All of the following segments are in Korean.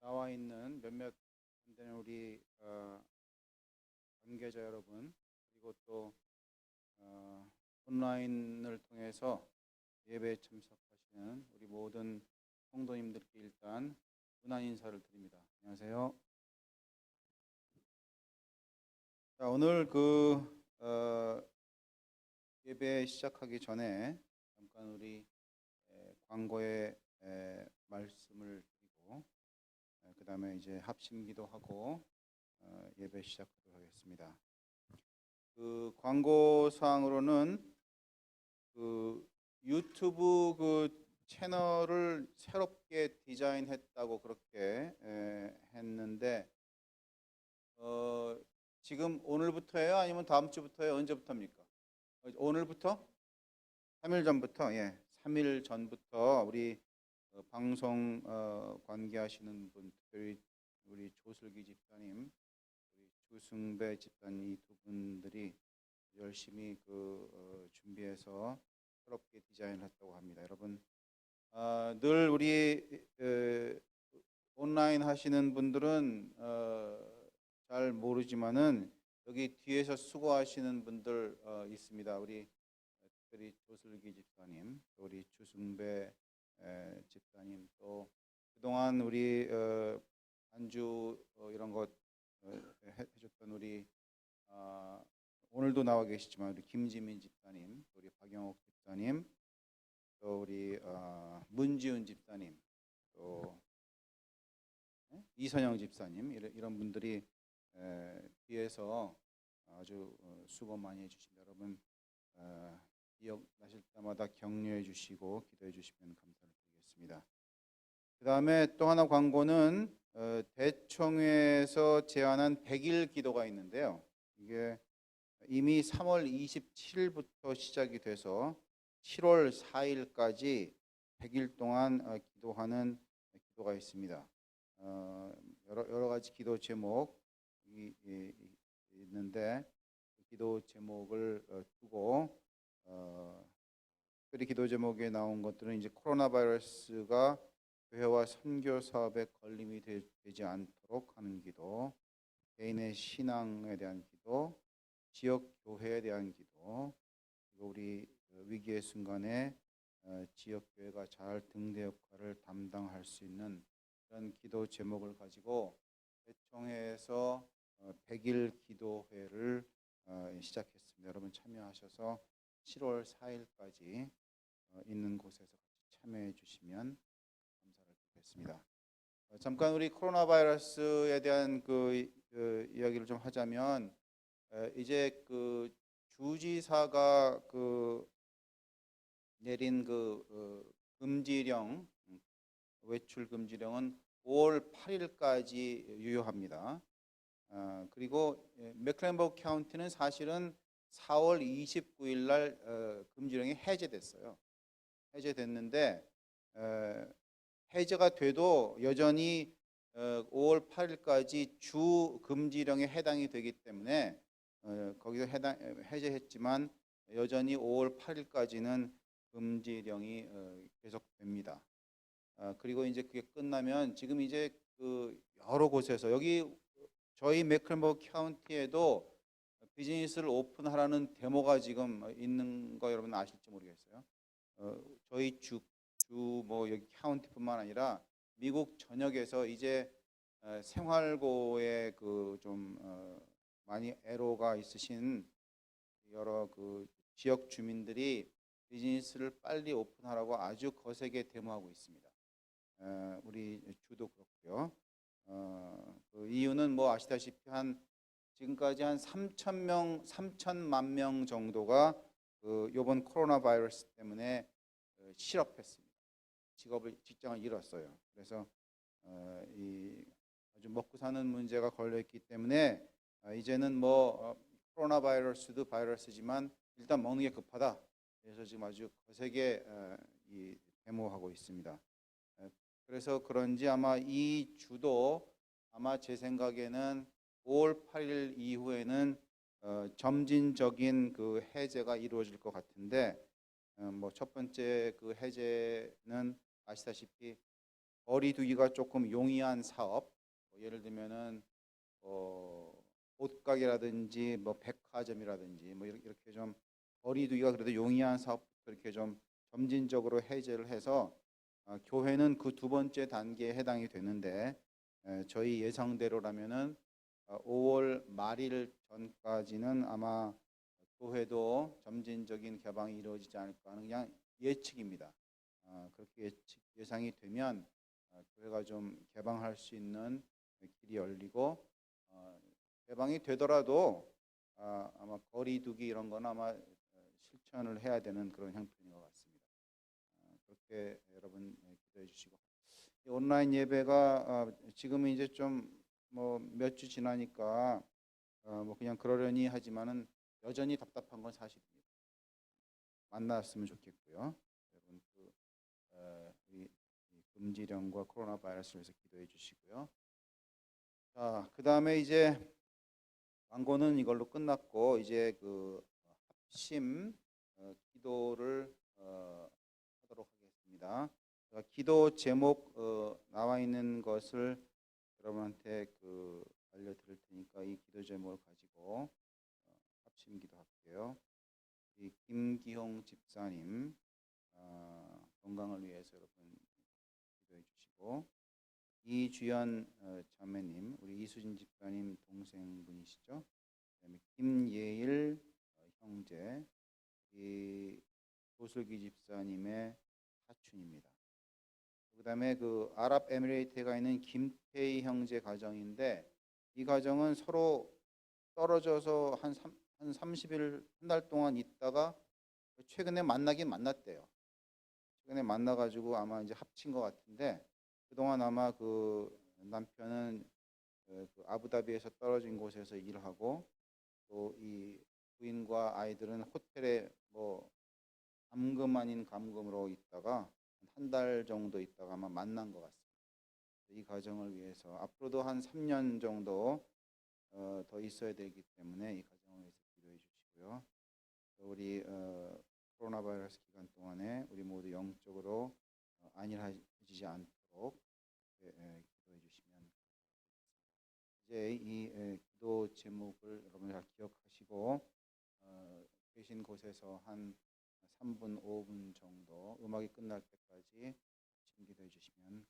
나와 있는 몇몇 안 되는 우리 관계자 여러분, 그리고 또 온라인을 통해서 예배에 참석하시는 우리 모든 성도님들께 일단 문안 인사를 드립니다. 안녕하세요. 자, 오늘 예배 시작하기 전에 잠깐 우리 광고의 말씀을 드리고 그 다음에 이제 합심기도 하고 예배 시작하도록 하겠습니다. 그 광고사항으로는 그 유튜브 채널을 새롭게 디자인했다고 그렇게 했는데 지금 오늘부터예요? 아니면 다음 주부터예요? 언제부터입니까? 오늘부터? 3일 전부터, 3일 전부터 우리 방송 관계하시는 분, 특별히 우리 조슬기 집사님, 우리 주승배 집사님 이 두 분들이 열심히 준비해서 새롭게 디자인했다고 합니다. 여러분, 늘 우리 온라인 하시는 분들은 잘 모르지만은 여기 뒤에서 수고하시는 분들 있습니다. 우리 특별히 조슬기 집사님, 또 우리 주승배 집사님, 또 그동안 우리 안주 이런 것 해줬던 우리 오늘도 나와 계시지만 우리 김지민 집사님, 우리 박영옥 집사님, 또 우리 문지은 집사님, 또 이선영 집사님 이런 분들이 뒤에서 아주 수고 많이 해주십니다. 여러분 기억나실 때마다 격려해 주시고 기도해 주시면 감사를 드리겠습니다. 그 다음에 또 하나 광고는 대청회에서 제안한 100일 기도가 있는데요. 이게 이미 3월 27일부터 시작이 돼서 7월 4일까지 100일 동안 기도하는 기도가 있습니다. 여러 가지 기도 제목이 있는데 기도 제목을 두고 특별히 기도 제목에 나온 것들은 이제 코로나 바이러스가 교회와 선교 사업에 걸림이 되지 않도록 하는 기도, 개인의 신앙에 대한 기도, 지역 교회에 대한 기도, 그리고 우리 위기의 순간에 지역 교회가 잘 등대 역할을 담당할 수 있는 그런 기도 제목을 가지고 대청회에서 100일 기도회를 시작했습니다. 여러분 참여하셔서 7월 4일까지 있는 곳에서 같이 참여해 주시면 감사를 드리겠습니다. 잠깐 우리 코로나 바이러스에 대한 이야기를 좀 하자면 이제 주지사가 내린 금지령, 외출 금지령은 5월 8일까지 유효합니다. 그리고 맥클렌버그 카운티는 사실은 4월 29일 날 금지령이 해제됐어요. 해제됐는데 해제가 돼도 여전히 5월 8일까지 주 금지령에 해당이 되기 때문에 거기서 해제했지만 여전히 5월 8일까지는 금지령이 계속됩니다. 그리고 이제 그게 끝나면 지금 이제 여러 곳에서 여기 저희 맥클버그 카운티에도 비즈니스를 오픈하라는 데모가 지금 있는 거 여러분 아실지 모르겠어요. 저희 여기 카운티뿐만 아니라 미국 전역에서 이제 생활고에 좀 많이 애로가 있으신 여러 지역 주민들이 비즈니스를 빨리 오픈하라고 아주 거세게 데모하고 있습니다. 우리 주도 그렇고요. 그 이유는 뭐 아시다시피 지금까지 한 3천만 명 정도가 이번 코로나 바이러스 때문에 실업했습니다. 직장을 잃었어요. 그래서 아주 먹고 사는 문제가 걸려 있기 때문에 이제는 코로나 바이러스도 바이러스지만 일단 먹는 게 급하다. 그래서 지금 아주 거세게 데모하고 있습니다. 그래서 그런지 아마 이 주도 아마 제 생각에는 5월 8일 이후에는 점진적인 해제가 이루어질 것 같은데 첫 번째 해제는 아시다시피 거리두기가 조금 용이한 사업, 예를 들면은 옷가게라든지 뭐 백화점이라든지 뭐 이렇게 좀 거리두기가 그래도 용이한 사업부터 이렇게 좀 점진적으로 해제를 해서 교회는 그 두 번째 단계에 해당이 되는데 저희 예상대로라면은 5월 말일 전까지는 아마 교회도 점진적인 개방이 이루어지지 않을까 하는 그냥 예측입니다. 그렇게 예상이 되면 교회가 좀 개방할 수 있는 길이 열리고 개방이 되더라도 아마 거리두기 이런 건 아마 실천을 해야 되는 그런 형편인 것 같습니다. 그렇게 여러분 기도해 주시고 이 온라인 예배가 지금은 이제 좀 뭐 몇 주 지나니까 뭐 그냥 그러려니 하지만은 여전히 답답한 건 사실입니다. 만났으면 좋겠고요. 여러분 우리 금지령과 코로나 바이러스를 위해서 기도해 주시고요. 자, 그다음에 이제 광고는 이걸로 끝났고 이제 그 합심 기도를 하도록 하겠습니다. 기도 제목 나와 있는 것을 여러분한테 알려드릴 테니까 이 기도 제목을 가지고 합심 기도할게요. 이 김기홍 집사님 건강을 위해서 여러분 기도해 주시고 이주연 자매님, 우리 이수진 집사님 동생분이시죠? 그다음에 김예일 형제, 이 조슬기 집사님의 사촌입니다. 그다음에 그 아랍에미레이트에 가 있는 김태희 형제 가정인데 이 가정은 서로 떨어져서 한 30일 한 달 동안 있다가 최근에 만나긴 만났대요. 최근에 만나가지고 아마 이제 합친 것 같은데 그동안 아마 그 남편은 그 아부다비에서 떨어진 곳에서 일하고 또 이 부인과 아이들은 호텔에 뭐 감금 아닌 감금으로 있다가 한 달 정도 있다가 아마 만난 것 같습니다. 이 가정을 위해서 앞으로도 한 3년 정도 더 있어야 되기 때문에 이 가정을 위해서 기도해 주시고요. 우리 코로나 바이러스 기간 동안에 우리 모두 영적으로 안일해지지 않도록 기도해 주시면 이제 이 기도 제목을 여러분이 잘 기억하시고 계신 곳에서 한 3분, 5분 정도 음악이 끝날 때까지 기도해 주시면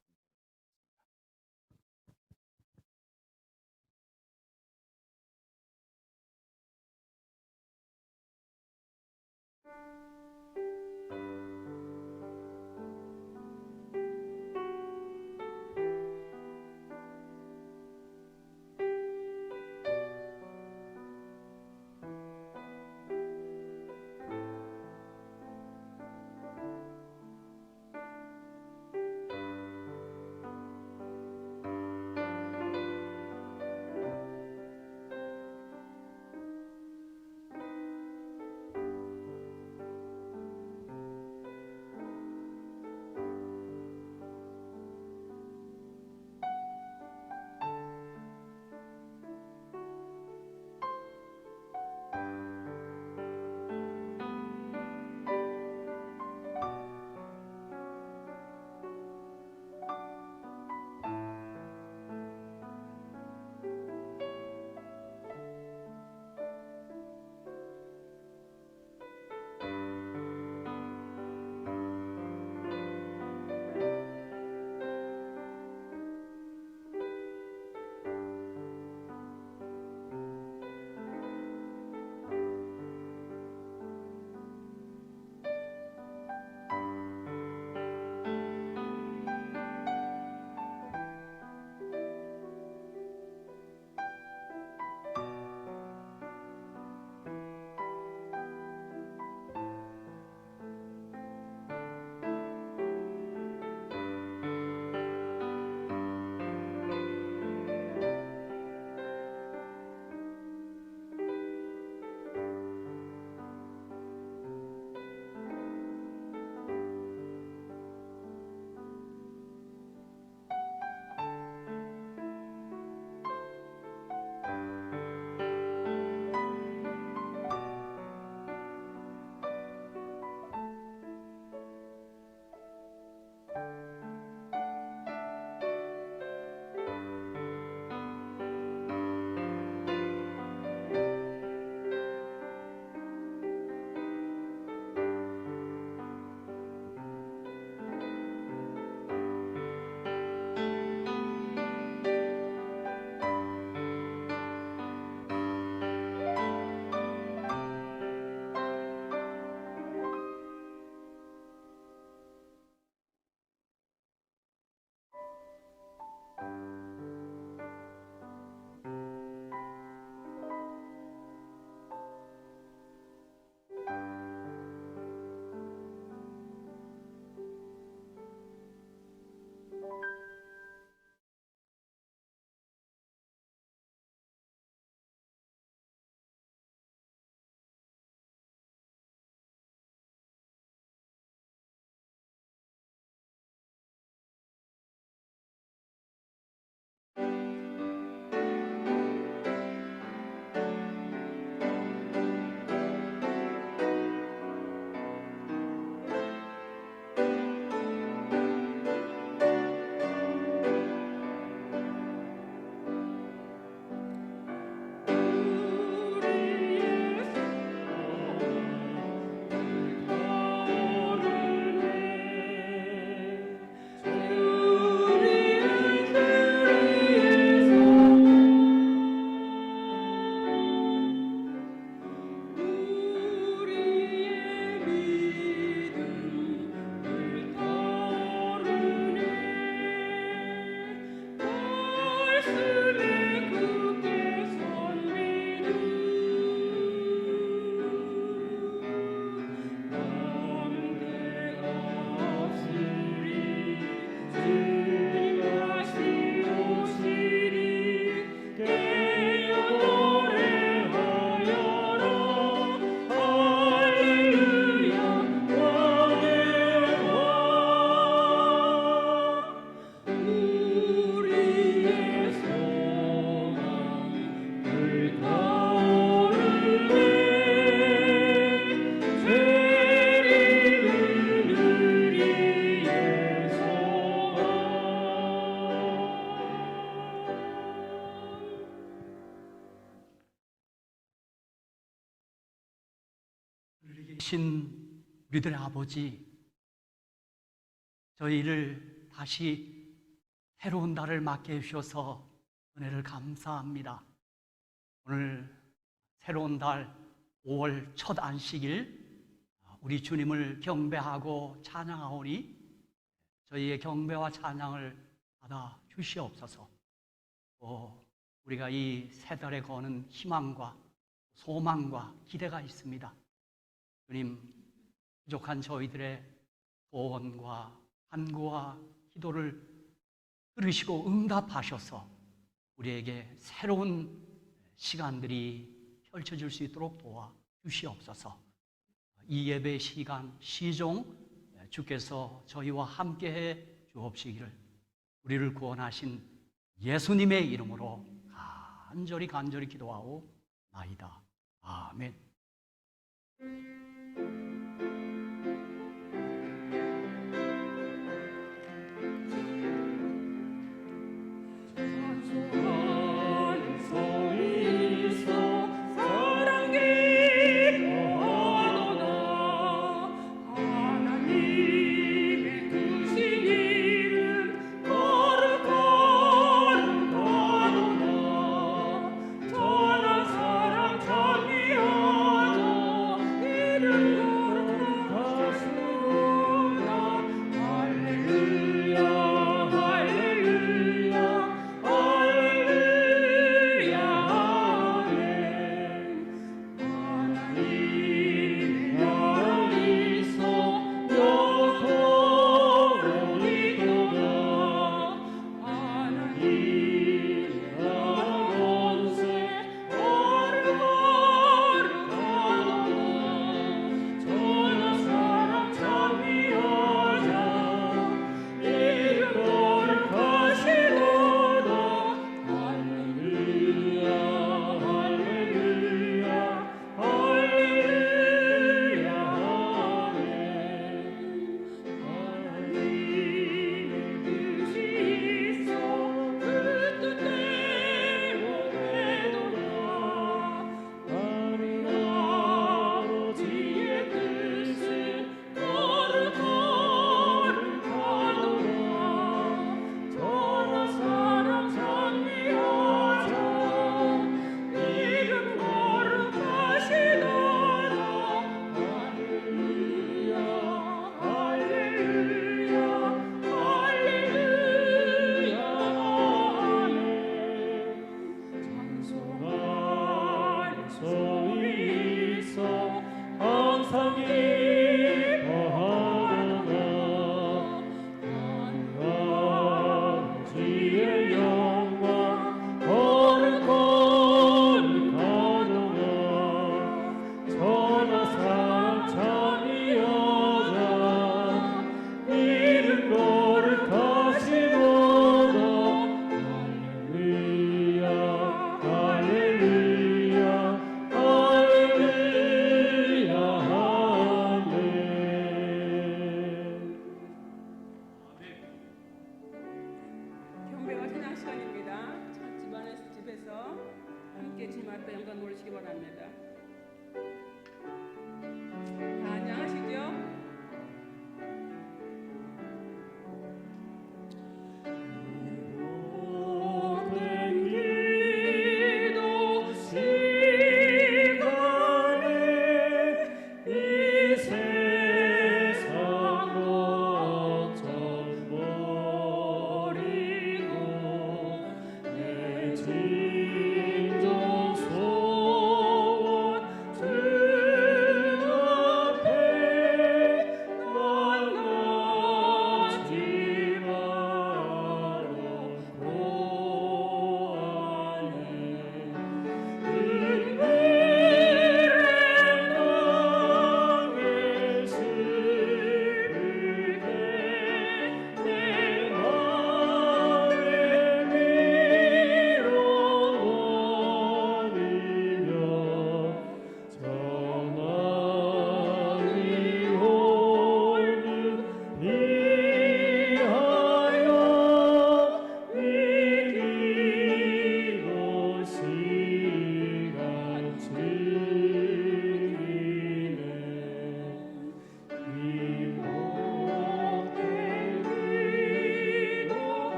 신 우리들의 아버지, 저희를 다시 새로운 달을 맞게 해주셔서 은혜를 감사합니다. 오늘 새로운 달 5월 첫 안식일 우리 주님을 경배하고 찬양하오니 저희의 경배와 찬양을 받아 주시옵소서. 우리가 이 새 달에 거는 희망과 소망과 기대가 있습니다. 주님, 부족한 저희들의 소원과 간구와 기도를 들으시고 응답하셔서 우리에게 새로운 시간들이 펼쳐질 수 있도록 도와 주시옵소서. 이 예배 시간 시종 주께서 저희와 함께해 주옵시기를 우리를 구원하신 예수님의 이름으로 간절히 기도하오나이다. 아멘.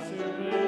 말씀을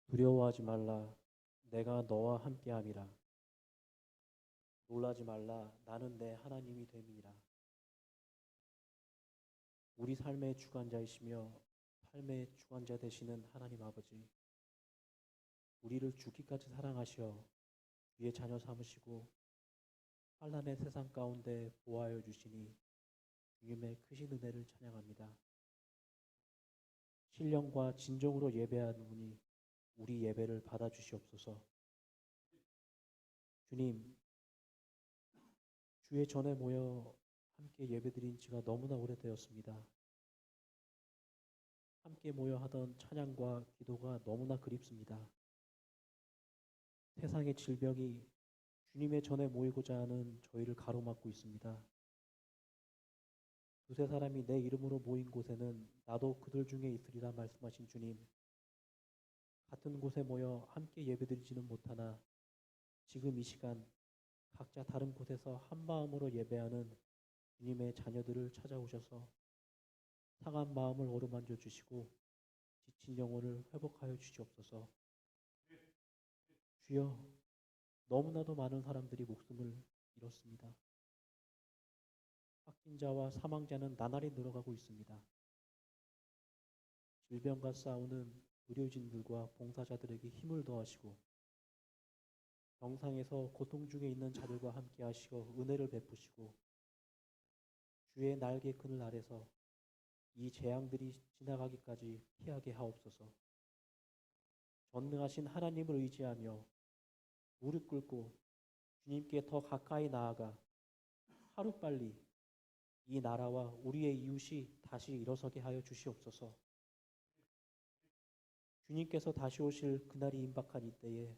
두려워하지 말라. 내가 너와 함께함이라. 놀라지 말라. 나는 내 하나님이 됨이니라. 우리 삶의 주관자이시며 삶의 주관자 되시는 하나님 아버지, 우리를 죽기까지 사랑하셔 주의 자녀 삼으시고 환난의 세상 가운데 보호하여 주시니 주님의 크신 은혜를 찬양합니다. 신령과 진정으로 예배하노니 우리 예배를 받아주시옵소서. 주님, 주의 전에 모여 함께 예배드린 지가 너무나 오래되었습니다. 함께 모여 하던 찬양과 기도가 너무나 그립습니다. 세상의 질병이 주님의 전에 모이고자 하는 저희를 가로막고 있습니다. 두세 사람이 내 이름으로 모인 곳에는 나도 그들 중에 있으리라 말씀하신 주님, 같은 곳에 모여 함께 예배드리지는 못하나 지금 이 시간 각자 다른 곳에서 한 마음으로 예배하는 주님의 자녀들을 찾아오셔서 상한 마음을 어루만져 주시고 지친 영혼을 회복하여 주시옵소서. 주여, 너무나도 많은 사람들이 목숨을 잃었습니다. 확진자와 사망자는 나날이 늘어가고 있습니다. 질병과 싸우는 의료진들과 봉사자들에게 힘을 더하시고 병상에서 고통 중에 있는 자들과 함께 하시어 은혜를 베푸시고 주의 날개 그늘 아래서 이 재앙들이 지나가기까지 피하게 하옵소서. 전능하신 하나님을 의지하며 무릎 꿇고 주님께 더 가까이 나아가 하루빨리 이 나라와 우리의 이웃이 다시 일어서게 하여 주시옵소서. 주님께서 다시 오실 그날이 임박한 이때에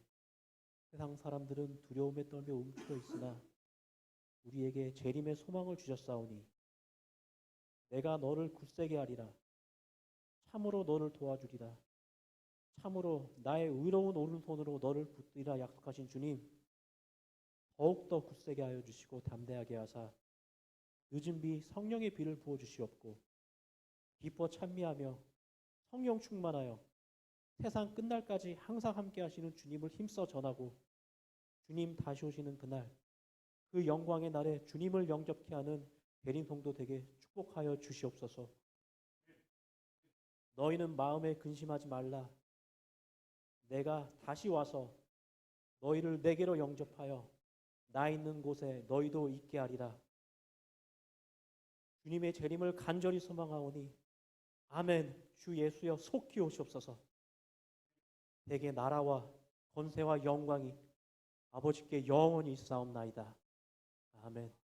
세상 사람들은 두려움에 떨며 움츠러 있으나 우리에게 재림의 소망을 주셨사오니 내가 너를 굳세게 하리라. 참으로 너를 도와주리라. 참으로 나의 의로운 오른손으로 너를 붙들이라 약속하신 주님, 더욱더 굳세게 하여 주시고 담대하게 하사 늦은 비 성령의 비를 부어주시옵고 기뻐 찬미하며 성령 충만하여 세상 끝날까지 항상 함께 하시는 주님을 힘써 전하고 주님 다시 오시는 그날 그 영광의 날에 주님을 영접케 하는 베린 성도 되게 축복하여 주시옵소서. 너희는 마음에 근심하지 말라. 내가 다시 와서 너희를 내게로 영접하여 나 있는 곳에 너희도 있게 하리라. 주님의 재림을 간절히 소망하오니 아멘. 주 예수여 속히 오시옵소서. 대개 나라와 권세와 영광이 아버지께 영원히 있사옵나이다. 아멘.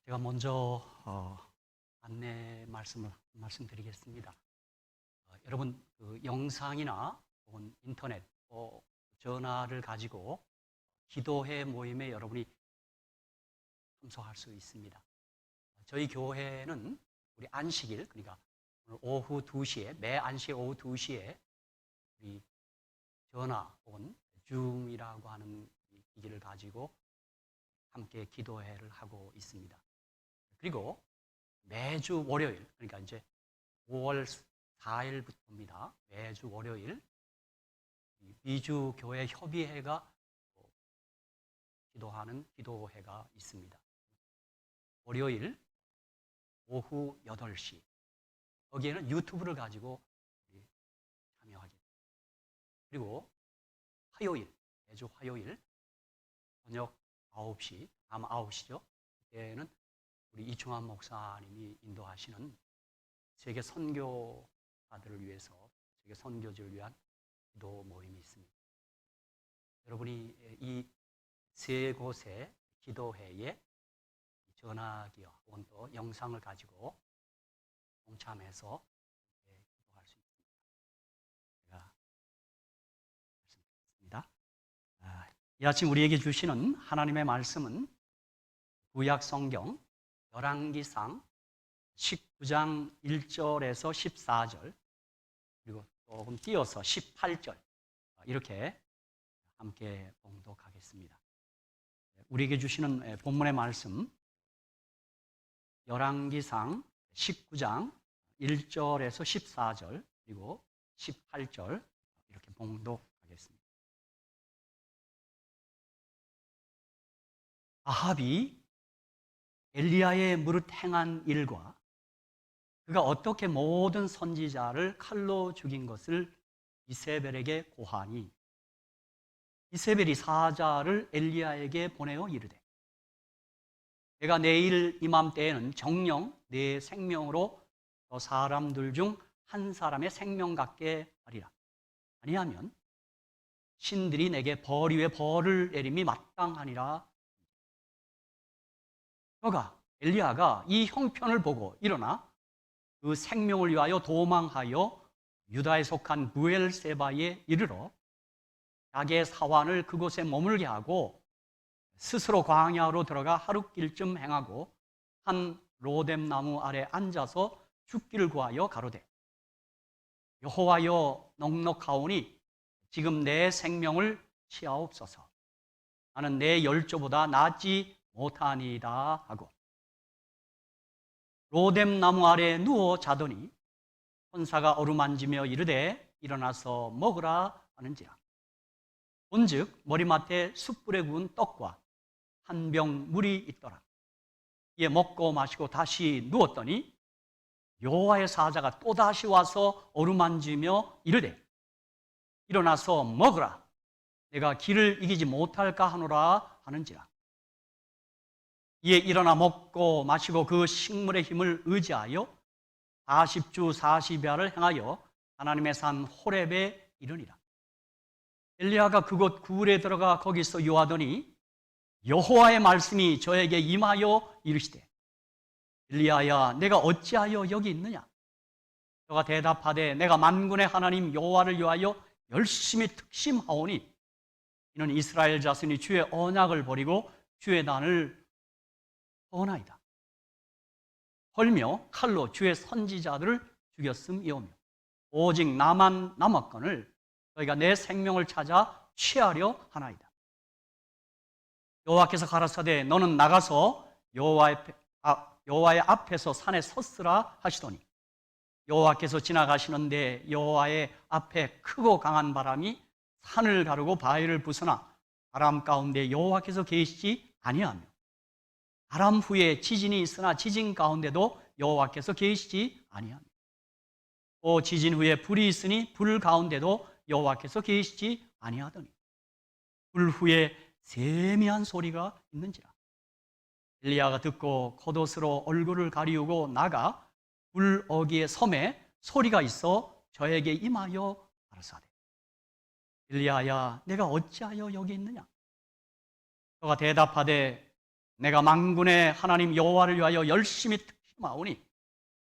제가 먼저 안내 말씀드리겠습니다. 여러분 그 영상이나 혹은 인터넷 전화를 가지고 기도회 모임에 여러분이 참석할 수 있습니다. 저희 교회는 우리 안식일, 그러니까 오늘 오후 2시에, 매 안식 오후 2시에 우리 전화 혹은 줌이라고 하는 기기를 가지고 함께 기도회를 하고 있습니다. 그리고 매주 월요일, 그러니까 이제 5월 4일부터입니다. 매주 월요일 미주 교회 협의회가 기도하는 기도회가 있습니다. 월요일 오후 8시. 여기에는 유튜브를 가지고 참여하겠습니다. 그리고 화요일, 매주 화요일 저녁 9시, 아마 9시죠. 그때는 우리 이충환 목사님이 인도하시는 세계 선교사들을 위해서, 세계 선교지를 위한 기도 모임이 있습니다. 여러분이 이 세 곳의 기도회에 전화기와 혹은 또 영상을 가지고 동참해서 기도할 수 있습니다. 제가 말씀드리겠습니다. 이 아침 우리에게 주시는 하나님의 말씀은 구약 성경 열왕기상 19장 1절에서 14절, 그리고 조금 띄어서 18절 이렇게 함께 봉독하겠습니다. 우리에게 주시는 본문의 말씀 열왕기상 19장 1절에서 14절 그리고 18절 이렇게 봉독하겠습니다. 아합이 엘리야의 무릇 행한 일과 그가 어떻게 모든 선지자를 칼로 죽인 것을 이세벨에게 고하니 이세벨이 사자를 엘리야에게 보내어 이르되 내가 내일 이맘때에는 정령 내 생명으로 저 사람들 중 한 사람의 생명 같게 하리라. 아니하면 신들이 내게 벌 위에 벌을 내림이 마땅하니라. 그가 엘리야가 이 형편을 보고 일어나 그 생명을 위하여 도망하여 유다에 속한 부엘세바에 이르러 자기의 사환을 그곳에 머물게 하고 스스로 광야로 들어가 하룻길쯤 행하고 한 로뎀 나무 아래 앉아서 죽기를 구하여 가로되 여호와여 넉넉하오니 지금 내 생명을 취하옵소서. 나는 내 열조보다 낫지 못하니이다 하고 로뎀 나무 아래 누워 자더니 천사가 어루만지며 이르되 일어나서 먹으라 하는지라. 본즉 머리맡에 숯불에 구운 떡과 한 병 물이 있더라. 이에 먹고 마시고 다시 누웠더니 여호와의 사자가 또다시 와서 어루만지며 이르되 일어나서 먹으라. 내가 기를 이기지 못할까 하노라 하는지라. 이에 일어나 먹고 마시고 그 식물의 힘을 의지하여 40주 40야를 행하여 하나님의 산 호렙에 이르니라. 엘리야가 그곳 굴에 들어가 거기서 요하더니 여호와의 말씀이 저에게 임하여 이르시되 엘리야야 내가 어찌하여 여기 있느냐. 저가 대답하되 내가 만군의 하나님 여호와를 위하여 열심히 특심하오니 이는 이스라엘 자손이 주의 언약을 버리고 주의 단을 떠나이다. 헐며 칼로 주의 선지자들을 죽였음이오며 오직 나만 남았거늘 너희가 내 생명을 찾아 취하려 하나이다. 여호와께서 가라사대 너는 나가서 여호와의 앞에서 산에 섰으라 하시더니 여호와께서 지나가시는데 여호와의 앞에 크고 강한 바람이 산을 가르고 바위를 부수나 바람 가운데 여호와께서 계시지 아니하며 바람 후에 지진이 있으나 지진 가운데도 여호와께서 계시지 아니하며 또 지진 후에 불이 있으니 불 가운데도 여호와께서 계시지 아니하더니 불 후에 세미한 소리가 있는지라. 엘리야가 듣고 겉옷으로 얼굴을 가리우고 나가 불어기의 섬에 소리가 있어 저에게 임하여 가라사대 엘리야야 내가 어찌하여 여기 있느냐. 저가 대답하되 내가 만군의 하나님 여호와를 위하여 열심히 특심하오니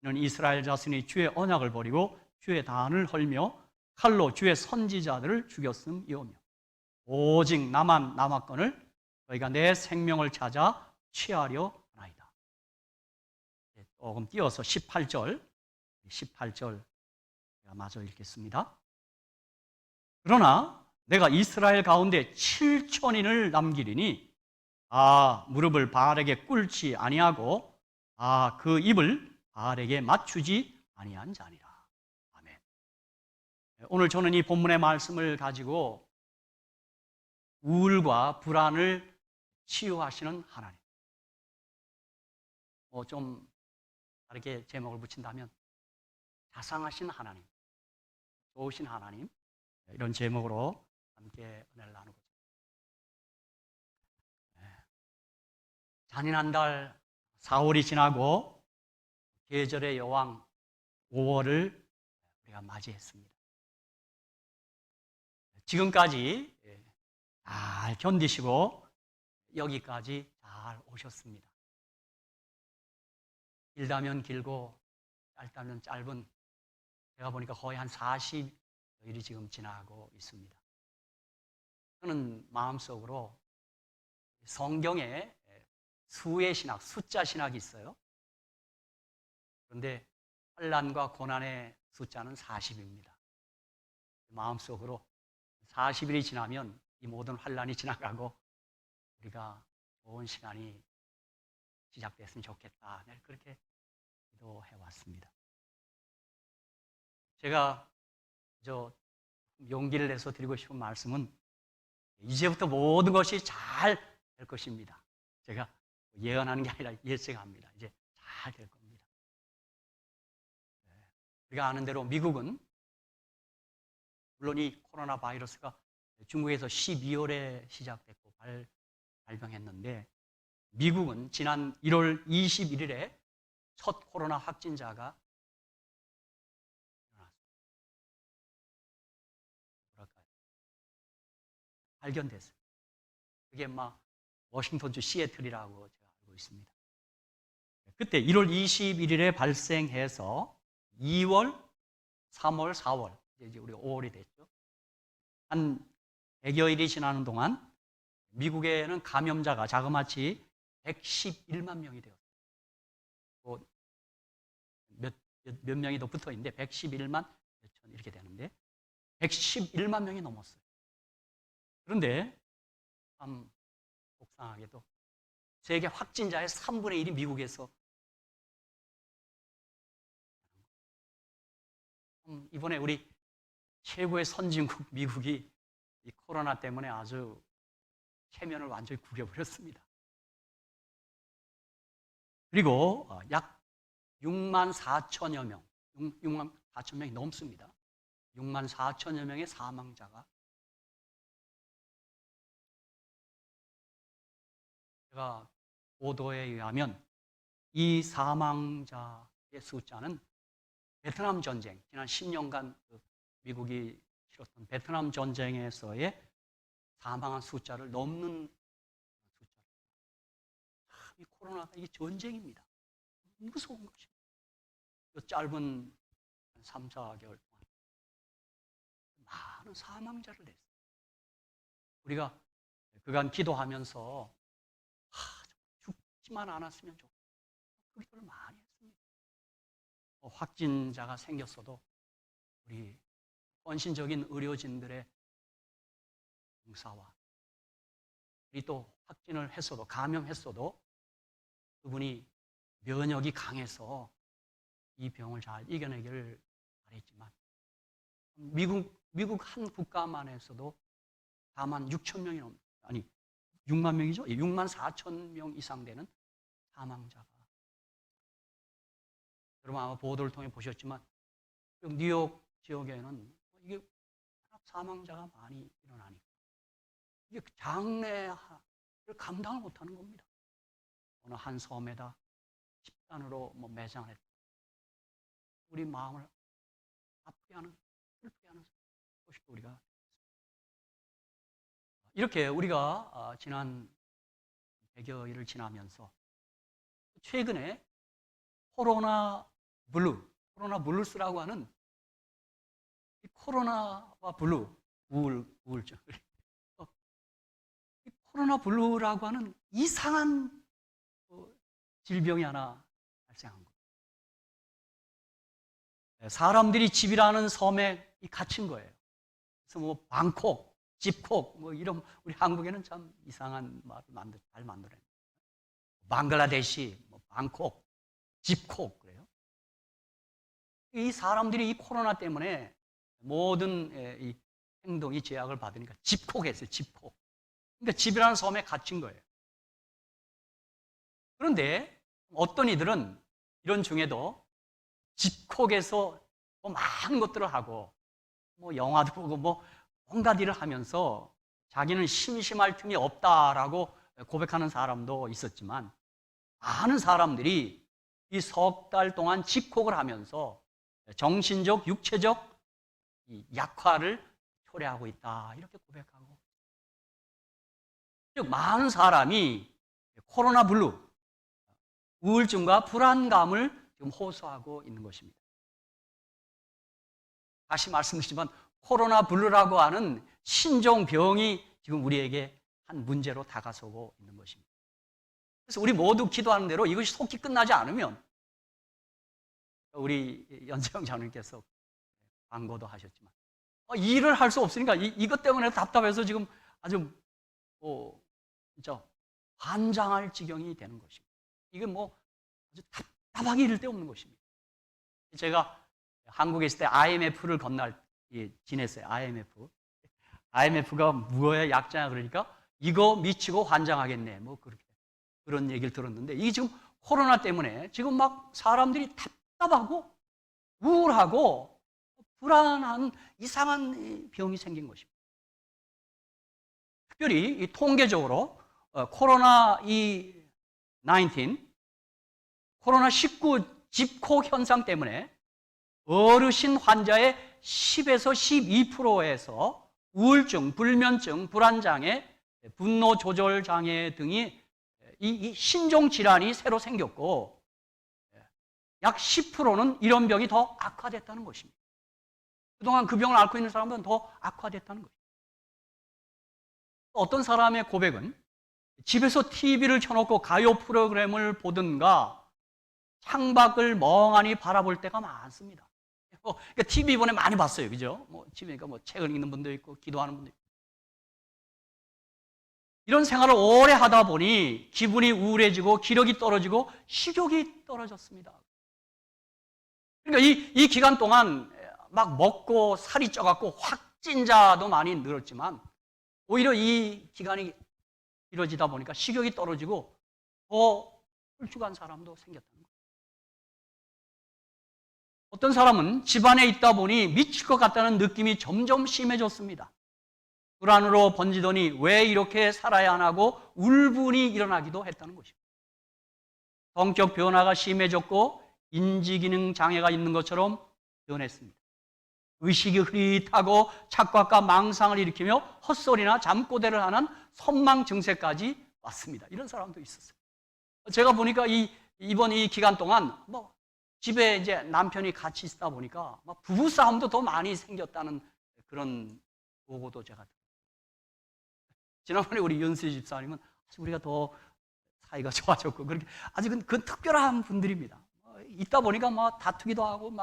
이는 이스라엘 자손이 주의 언약을 버리고 주의 단을 헐며 칼로 주의 선지자들을 죽였음이오며 오직 나만 남았거늘 너희가 내 생명을 찾아 취하려 하나이다. 조금 띄어서 18절 제가 마저 읽겠습니다. 그러나 내가 이스라엘 가운데 7천인을 남기리니 무릎을 바알에게 꿇지 아니하고 그 입을 바알에게 맞추지 아니한 자니라. 아멘. 오늘 저는 이 본문의 말씀을 가지고 우울과 불안을 치유하시는 하나님, 좀 다르게 제목을 붙인다면 자상하신 하나님, 좋으신 하나님, 이런 제목으로 함께 은혜를 나누고 잔인한 달 4월이 지나고 계절의 여왕 5월을 우리가 맞이했습니다. 지금까지 잘 견디시고 여기까지 잘 오셨습니다. 길다면 길고 짧다면 짧은, 제가 보니까 거의 한 40일이 지금 지나고 있습니다. 저는 마음속으로 성경에 수의 신학, 숫자 신학이 있어요. 그런데 환난과 고난의 숫자는 40입니다. 마음속으로 40일이 지나면 이 모든 환난이 지나가고 우리가 좋은 시간이 시작됐으면 좋겠다. 그렇게 기도해 왔습니다. 제가 용기를 내서 드리고 싶은 말씀은 이제부터 모든 것이 잘 될 것입니다. 제가 예언하는 게 아니라 예측합니다. 이제 잘 될 겁니다. 우리가 아는 대로 미국은 물론 이 코로나 바이러스가 중국에서 12월에 시작됐고 발병했는데 미국은 지난 1월 21일에 첫 코로나 확진자가 발견됐어요. 그게 워싱턴주 시애틀이라고 제가 알고 있습니다. 그때 1월 21일에 발생해서 2월, 3월, 4월, 이제 우리가 5월이 됐죠. 한 100여일이 지나는 동안 미국에는 감염자가 자그마치 111만 명이 되었어요. 몇 명이 더 붙어 있는데 111만 몇천 이렇게 되는데 111만 명이 넘었어요. 그런데 참 속상하게도 세계 확진자의 3분의 1이 미국에서 이번에 우리 최고의 선진국 미국이 이 코로나 때문에 아주 체면을 완전히 구겨버렸습니다. 그리고 약 6만 4천여 명, 6만 4천 명이 넘습니다. 6만 4천여 명의 사망자가, 제가 보도에 의하면 이 사망자의 숫자는 베트남 전쟁, 지난 10년간 미국이 치렀던 베트남 전쟁에서의 사망한 숫자를 넘는 숫자입니다. 이 코로나가 이게 전쟁입니다. 무서운 것입니다. 이 짧은 3, 4개월 동안 많은 사망자를 냈어요. 우리가 그간 기도하면서 죽지만 않았으면 좋겠다. 그 기도를 많이 했습니다. 확진자가 생겼어도 우리 헌신적인 의료진들의 봉사와 우리 또 확진을 했어도, 감염했어도 그분이 면역이 강해서 이 병을 잘 이겨내기를 바랬지만 미국 한 국가만 해서도 4만 6천 명이 아니 6만 명이죠? 6만 4천 명 이상 되는 사망자가. 여러분 아마 보도를 통해 보셨지만 뉴욕 지역에는 이게 사망자가 많이 일어나니까 이게 장례를 감당을 못하는 겁니다. 어느 한 섬에다 집단으로 매장을 했다. 우리 마음을 아프게 하는, 슬프게 하는 소식도 우리가 이렇게 우리가 지난 100여일을 지나면서 최근에 코로나 블루스라고 하는 이 코로나와 블루, 우울증. 이 코로나 블루라고 하는 이상한 질병이 하나 발생한 거예요. 사람들이 집이라는 섬에 갇힌 거예요. 그래서 뭐 방콕, 집콕, 뭐 이런 우리 한국에는 참 이상한 말을 잘 만들어요. 방글라데시, 뭐 방콕, 집콕 그래요. 이 사람들이 이 코로나 때문에 모든 이 행동이 제약을 받으니까 집콕했어요. 집콕. 그러니까 집이라는 섬에 갇힌 거예요. 그런데 어떤 이들은 이런 중에도 집콕에서 뭐 많은 것들을 하고 뭐 영화도 보고 뭐 온갖 일을 하면서 자기는 심심할 틈이 없다라고 고백하는 사람도 있었지만 많은 사람들이 이 석 달 동안 집콕을 하면서 정신적, 육체적 이 약화를 초래하고 있다 이렇게 고백하고 즉 많은 사람이 코로나 블루, 우울증과 불안감을 지금 호소하고 있는 것입니다. 다시 말씀드리지만 코로나 블루라고 하는 신종병이 지금 우리에게 한 문제로 다가서고 있는 것입니다. 그래서 우리 모두 기도하는 대로 이것이 속히 끝나지 않으면 우리 연세영 장로님께서 광고도 하셨지만 일을 할 수 없으니까 이것 때문에 답답해서 지금 아주 진짜 환장할 지경이 되는 것입니다. 이게 뭐 아주 답답하기 이를 데 없는 것입니다. 제가 한국에 있을 때 IMF를 지냈어요. IMF가 무엇의 약자냐 그러니까 이거 미치고 환장하겠네. 뭐 그런 얘기를 들었는데 이게 지금 코로나 때문에 지금 막 사람들이 답답하고 우울하고 불안한 이상한 병이 생긴 것입니다. 특별히 이 통계적으로 코로나19 집콕 현상 때문에 어르신 환자의 10에서 12%에서 우울증, 불면증, 불안장애, 분노 조절 장애 등이 이 신종 질환이 새로 생겼고 약 10%는 이런 병이 더 악화됐다는 것입니다. 그동안 그 병을 앓고 있는 사람들은 더 악화됐다는 것입니다. 어떤 사람의 고백은 집에서 TV를 켜놓고 가요 프로그램을 보든가 창밖을 멍하니 바라볼 때가 많습니다. 그러니까 TV 이번에 많이 봤어요. 그죠? TV니까 책을 읽는 분도 있고, 기도하는 분도 있고. 이런 생활을 오래 하다 보니 기분이 우울해지고 기력이 떨어지고 식욕이 떨어졌습니다. 그러니까 이 기간 동안 막 먹고 살이 쪄갖고 확진자도 많이 늘었지만 오히려 이 기간이 길어지다 보니까 식욕이 떨어지고 더 홀쭉한 사람도 생겼다는 거예요. 어떤 사람은 집안에 있다 보니 미칠 것 같다는 느낌이 점점 심해졌습니다. 불안으로 번지더니 왜 이렇게 살아야 하나고 울분이 일어나기도 했다는 것입니다. 성격 변화가 심해졌고 인지기능 장애가 있는 것처럼 변했습니다. 의식이 흐릿하고 착각과 망상을 일으키며 헛소리나 잠꼬대를 하는 선망 증세까지 왔습니다. 이런 사람도 있었어요. 제가 보니까 이번 이 기간 동안 집에 이제 남편이 같이 있다 보니까 부부 싸움도 더 많이 생겼다는 그런 보고도 제가 들었어요. 지난번에 우리 윤수 집사님은 우리가 더 사이가 좋아졌고 그렇게 아주 그건 특별한 분들입니다. 있다 보니까 다투기도 하고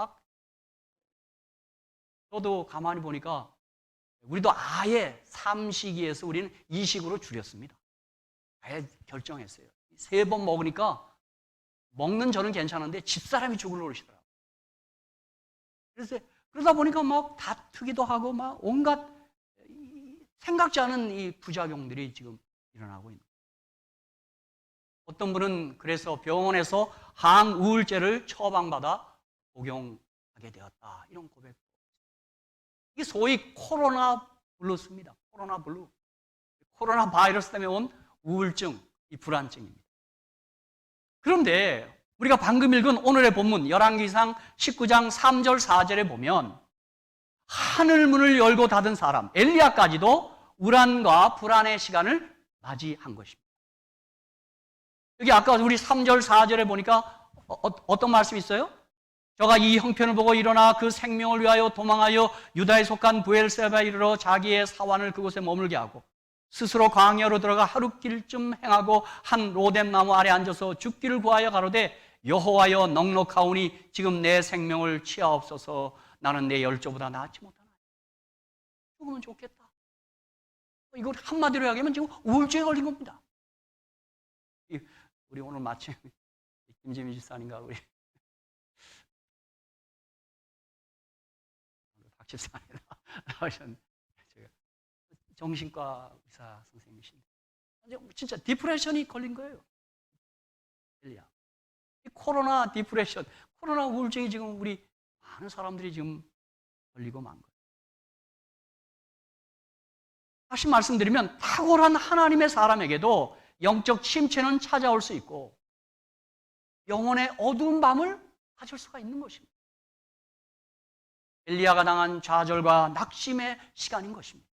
저도 가만히 보니까 우리도 아예 삼식이에서 우리는 이식으로 줄였습니다. 아예 결정했어요. 3번 먹으니까 먹는 저는 괜찮은데 집사람이 죽으려고 그러시더라고요. 그래서 그러다 보니까 다투기도 하고 온갖 생각지 않은 이 부작용들이 지금 일어나고 있는 거예요. 어떤 분은 그래서 병원에서 항우울제를 처방받아 복용하게 되었다. 이런 고백. 이게 소위 코로나 블루스입니다. 코로나 블루. 코로나 바이러스 때문에 온 우울증, 이 불안증입니다. 그런데 우리가 방금 읽은 오늘의 본문 열왕기상 19장 3절 4절에 보면 하늘 문을 열고 닫은 사람 엘리야까지도 우울함과 불안의 시간을 맞이한 것입니다. 여기 아까 우리 3절, 4절에 보니까 어떤 말씀이 있어요? 저가 이 형편을 보고 일어나 그 생명을 위하여 도망하여 유다에 속한 부엘세바에 이르러 자기의 사환을 그곳에 머물게 하고 스스로 광야로 들어가 하룻길쯤 행하고 한 로뎀 나무 아래 앉아서 죽기를 구하여 가로되 여호와여 넉넉하오니 지금 내 생명을 취하옵소서. 나는 내 열조보다 낫지 못하나. 죽으면 좋겠다. 이걸 한마디로 이야기하면 지금 우울증에 걸린 겁니다. 우리 오늘 마침 김재민 집사님과 우리 박 집사님 나오셨는데 정신과 의사 선생님이신데 진짜 디프레션이 걸린 거예요. 엘리야. 이 코로나 디프레션, 코로나 우울증이 지금 우리 많은 사람들이 지금 걸리고 만 거예요. 다시 말씀드리면 탁월한 하나님의 사람에게도 영적 침체는 찾아올 수 있고 영혼의 어두운 밤을 가질 수가 있는 것입니다. 엘리야가 당한 좌절과 낙심의 시간인 것입니다.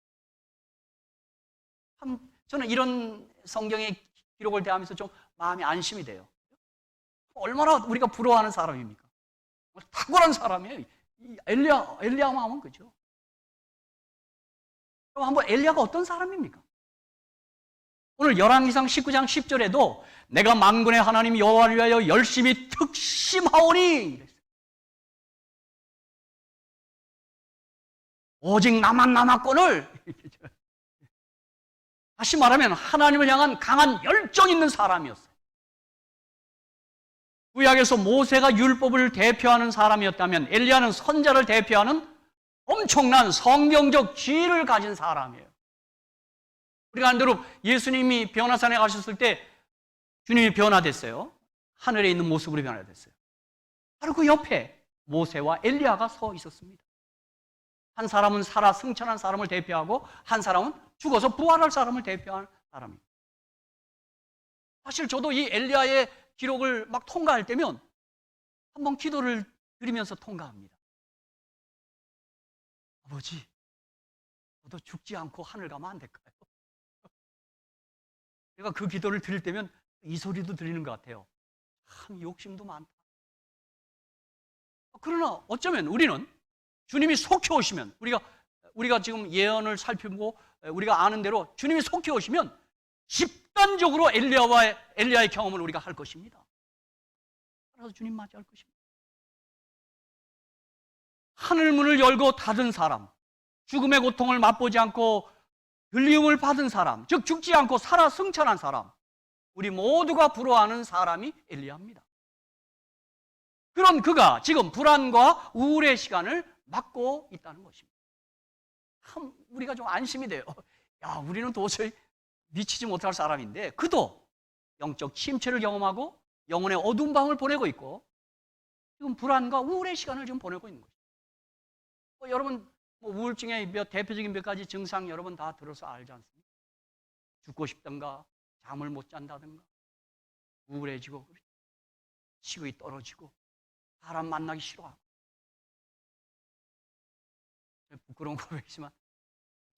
참 저는 이런 성경의 기록을 대하면서 좀 마음이 안심이 돼요. 얼마나 우리가 부러워하는 사람입니까? 탁월한 사람이에요. 엘리야 마음은 그죠. 그럼 한번 엘리야가 어떤 사람입니까? 오늘 열왕기상 19장 10절에도 내가 만군의 하나님 여호와를 위하여 열심히 특심하오니 오직 나만 남았거늘. 다시 말하면 하나님을 향한 강한 열정 있는 사람이었어요. 구약에서 모세가 율법을 대표하는 사람이었다면 엘리야는 선자를 대표하는 엄청난 성경적 지혜를 가진 사람이에요. 우리가 아는 대로 예수님이 변화산에 가셨을 때 주님이 변화됐어요. 하늘에 있는 모습으로 변화됐어요. 바로 그 옆에 모세와 엘리야가 서 있었습니다. 한 사람은 살아 승천한 사람을 대표하고 한 사람은 죽어서 부활할 사람을 대표하는 사람입니다. 사실 저도 이 엘리야의 기록을 막 통과할 때면 한번 기도를 드리면서 통과합니다. 아버지, 저도 죽지 않고 하늘 가면 안 될까요? 제가 그 기도를 드릴 때면 이 소리도 들리는 것 같아요. 참 욕심도 많다. 그러나 어쩌면 우리는 주님이 속히 오시면 우리가 지금 예언을 살피고 우리가 아는 대로 주님이 속히 오시면 집단적으로 엘리야의 경험을 우리가 할 것입니다. 그래서 주님 맞이할 것입니다. 하늘문을 열고 닫은 사람, 죽음의 고통을 맛보지 않고 들림을 받은 사람, 즉 죽지 않고 살아 승천한 사람, 우리 모두가 부러워하는 사람이 엘리야입니다. 그런 그가 지금 불안과 우울의 시간을 맞고 있다는 것입니다. 참 우리가 좀 안심이 돼요. 야, 우리는 도저히 미치지 못할 사람인데 그도 영적 침체를 경험하고 영혼의 어두운 밤을 보내고 있고 지금 불안과 우울의 시간을 지금 보내고 있는 거죠. 여러분 우울증의 대표적인 몇 가지 증상 여러분 다 들어서 알지 않습니까? 죽고 싶던가 잠을 못 잔다든가 우울해지고 식욕이 떨어지고 사람 만나기 싫어하고. 부끄러운 고백이지만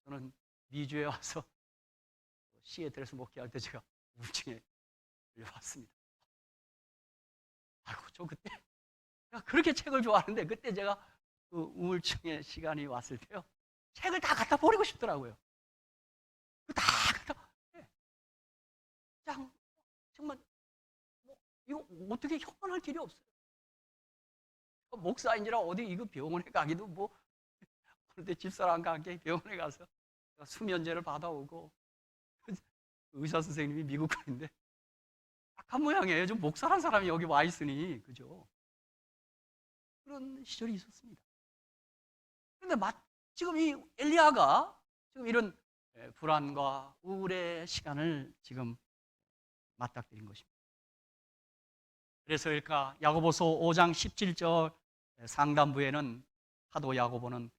저는 미주에 와서 시애틀에서 목회할 때 제가 우울증에 걸려봤습니다. 아이고, 저 그때 제가 그렇게 책을 좋아하는데 그때 제가 그 우울증의 시간이 왔을 때요, 책을 다 갖다 버리고 싶더라고요. 다 갖다, 정말 이거 어떻게 형언할 길이 없어요. 목사인지라 어디 이거 병원에 가기도 그런데 집사람과 함께 병원에 가서 수면제를 받아오고 의사 선생님이 미국 가는데 약한 모양이에요. 좀 목사란 사람이 여기 와 있으니 그죠? 그런 시절이 있었습니다. 그런데 지금 이 엘리야가 지금 이런 불안과 우울의 시간을 지금 맞닥뜨린 것입니다. 그래서일까 야고보서 5장 17절 상단부에는 사도 야고보는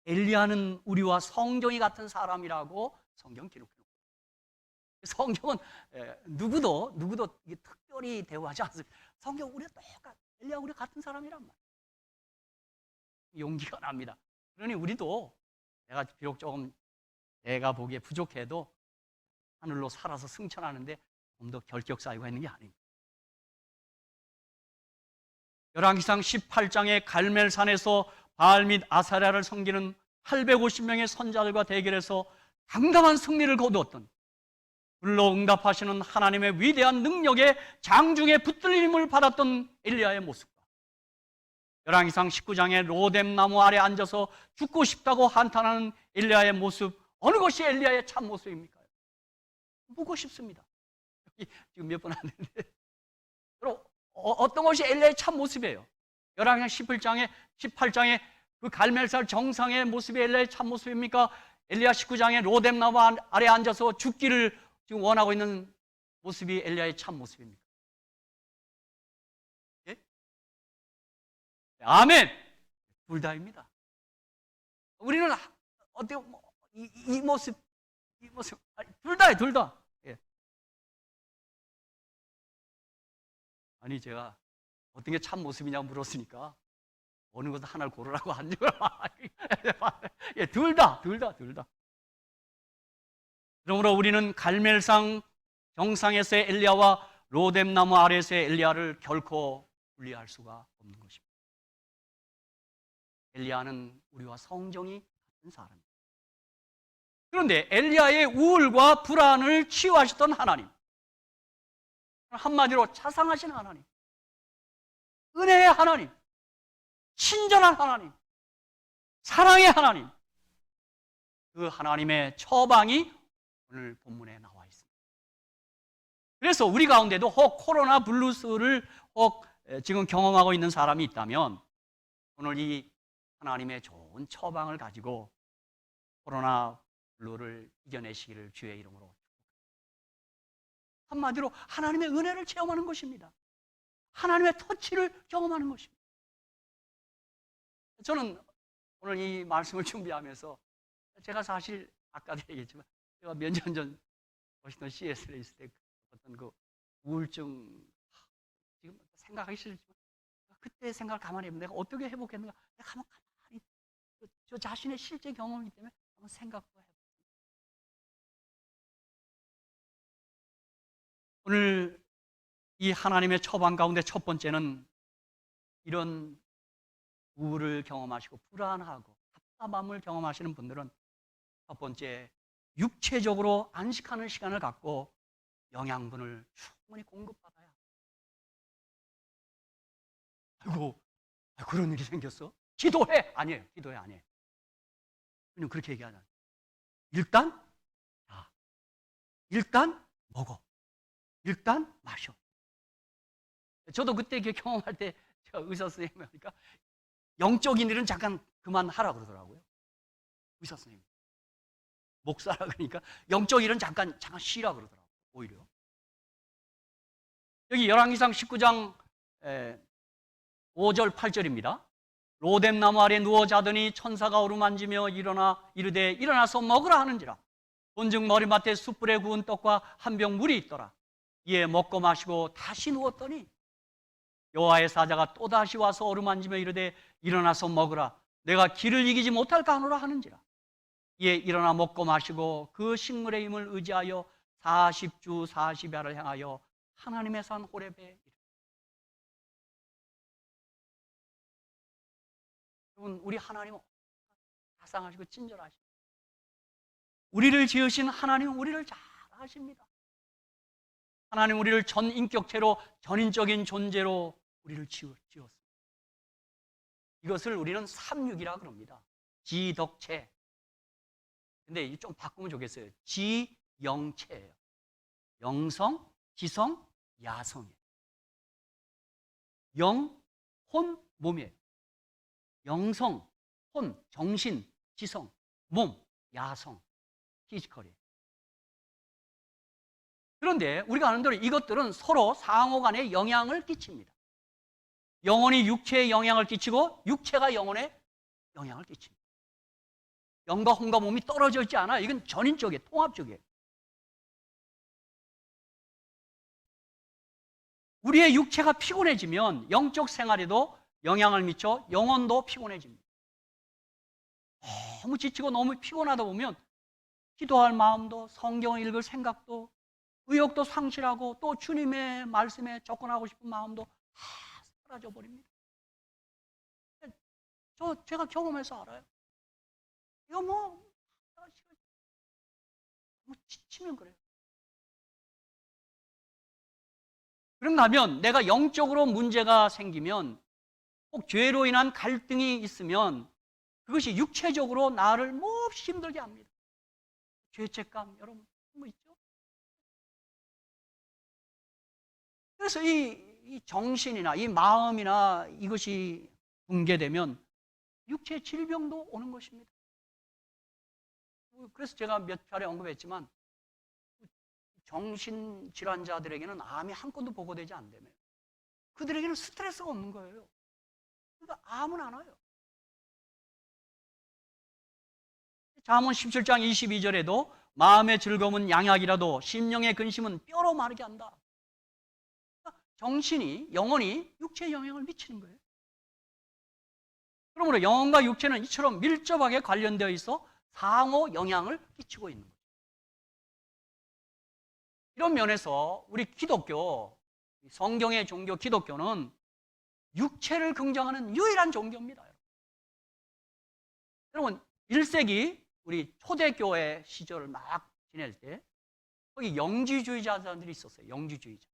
엘리야는 우리와 성경이 같은 사람이라고 성경 기록해놓고 성경은 누구도 특별히 대우하지 않습니다. 성경 우리가 똑같, 엘리야 우리 같은 사람이란 말이에요. 용기가 납니다. 그러니 우리도 내가 비록 조금 내가 보기에 부족해도 하늘로 살아서 승천하는데 좀 더 결격 쌓이고 있는 게 아닙니다. 열왕기상 18장의 갈멜산에서 바알 및 아사랴를 섬기는 850명의 선자들과 대결해서 당당한 승리를 거두었던, 불러 응답하시는 하나님의 위대한 능력의 장중에 붙들림을 받았던 엘리야의 모습과, 열왕기상 19장의 로뎀나무 아래 앉아서 죽고 싶다고 한탄하는 엘리야의 모습, 어느 것이 엘리야의 참 모습입니까? 묻고 싶습니다. 지금 몇 번 안 됐는데, 어떤 것이 엘리야의 참 모습이에요? 열왕기상 18장의 그 갈멜산 정상의 모습이 엘리야의 참 모습입니까? 엘리야 19장의 로뎀나무 아래 앉아서 죽기를 지금 원하고 있는 모습이 엘리야의 참 모습입니까? 예? 아멘. 둘 다입니다. 우리는 어떻게 이 모습 둘 다예요, 둘 다. 예. 아니 제가 어떤 게 참 모습이냐고 물었으니까 어느 것도 하나를 고르라고 안 줘요. 예, 둘 다. 그러므로 우리는 갈멜산 정상에서의 엘리야와 로뎀나무 아래에서의 엘리야를 결코 분리할 수가 없는 것입니다. 엘리야는 우리와 성정이 같은 사람입니다. 그런데 엘리야의 우울과 불안을 치유하셨던 하나님, 한마디로 자상하신 하나님, 은혜의 하나님, 친절한 하나님, 사랑의 하나님, 그 하나님의 처방이 오늘 본문에 나와 있습니다. 그래서 우리 가운데도 혹 코로나 블루스를 혹 지금 경험하고 있는 사람이 있다면 오늘 이 하나님의 좋은 처방을 가지고 코로나 블루를 이겨내시기를 주의 이름으로, 한마디로 하나님의 은혜를 체험하는 것입니다. 하나님의 터치를 경험하는 것입니다. 저는 오늘 이 말씀을 준비하면서 제가 사실 아까도 얘기했지만 제가 몇 년 전 워싱턴 CS에 있을 때 어떤 그 우울증, 지금 생각하기 싫지만 그때 생각을 가만히 해보면 내가 어떻게 회복했는가, 내가 가만히 저 자신의 실제 경험이기 때문에 한번 생각도 해보고, 오늘 이 하나님의 처방 가운데 첫 번째는 이런 우울을 경험하시고 불안하고 답답함을 경험하시는 분들은 첫 번째, 육체적으로 안식하는 시간을 갖고 영양분을 충분히 공급받아야. 아이고, 그런 일이 생겼어? 기도해! 아니에요. 기도해, 아니에요. 그냥 그렇게 얘기하잖아요. 일단 먹어. 일단 마셔. 저도 그때 경험할 때 제가 의사 선생님이 하니까 영적인 일은 잠깐 그만하라 그러더라고요. 의사 선생님. 목사라 그러니까 영적 일은 잠깐 쉬라 그러더라고요. 오히려. 여기 열왕기상 19장 5절 8절입니다. 로뎀나무 아래 누워 자더니 천사가 어루만지며 일어나 이르되 일어나서 먹으라 하는지라. 본즉 머리맡에 숯불에 구운 떡과 한 병 물이 있더라. 이에 먹고 마시고 다시 누웠더니 여호와의 사자가 또다시 와서 어루만지며 이르되 일어나서 먹으라. 내가 길을 이기지 못할까 하노라 하는지라. 이에 일어나 먹고 마시고 그 식물의 힘을 의지하여 40주 40야를 향하여 하나님의 산 호렙에 이르렀다. 여러분, 우리 하나님은 자상하시고 친절하시고 우리를 지으신 하나님은 우리를 잘 아십니다. 하나님 우리를 전인격체로 전인적인 존재로 우리를 지었습니다. 이것을 우리는 삼육이라 그럽니다. 지덕체. 근데 좀 바꾸면 좋겠어요. 지영체예요. 영성, 지성, 야성이에요. 영, 혼, 몸이에요. 영성, 혼, 정신, 지성, 몸, 야성, 피지컬이에요. 그런데 우리가 아는 대로 이것들은 서로 상호 간에 영향을 끼칩니다. 영혼이 육체에 영향을 끼치고 육체가 영혼에 영향을 끼칩니다. 영과 혼과 몸이 떨어져 있지 않아요. 이건 전인적이에요. 통합적이에요. 우리의 육체가 피곤해지면 영적 생활에도 영향을 미쳐 영혼도 피곤해집니다. 너무 지치고 너무 피곤하다 보면 기도할 마음도 성경을 읽을 생각도 의욕도 상실하고 또 주님의 말씀에 접근하고 싶은 마음도 다 사라져 버립니다. 제가 경험해서 알아요. 이거 뭐 지치면 그래요. 그런가 하면 내가 영적으로 문제가 생기면, 꼭 죄로 인한 갈등이 있으면 그것이 육체적으로 나를 몹시 힘들게 합니다. 죄책감, 여러분 뭐 있죠? 그래서 이 정신이나 이 마음이나 이것이 붕괴되면 육체 질병도 오는 것입니다. 그래서 제가 몇 차례 언급했지만 정신질환자들에게는 암이 한 건도 보고되지 않다며요. 그들에게는 스트레스가 없는 거예요. 그러니까 암은 안 와요. 잠언 17장 22절에도 마음의 즐거움은 양약이라도 심령의 근심은 뼈로 마르게 한다. 그러니까 정신이, 영혼이 육체에 영향을 미치는 거예요. 그러므로 영혼과 육체는 이처럼 밀접하게 관련되어 있어 상호 영향을 끼치고 있는 거죠. 이런 면에서 우리 기독교, 성경의 종교 기독교는 육체를 긍정하는 유일한 종교입니다. 여러분, 1세기 우리 초대교회 시절을 막 지낼 때 거기 영지주의자들이 있었어요. 영지주의자.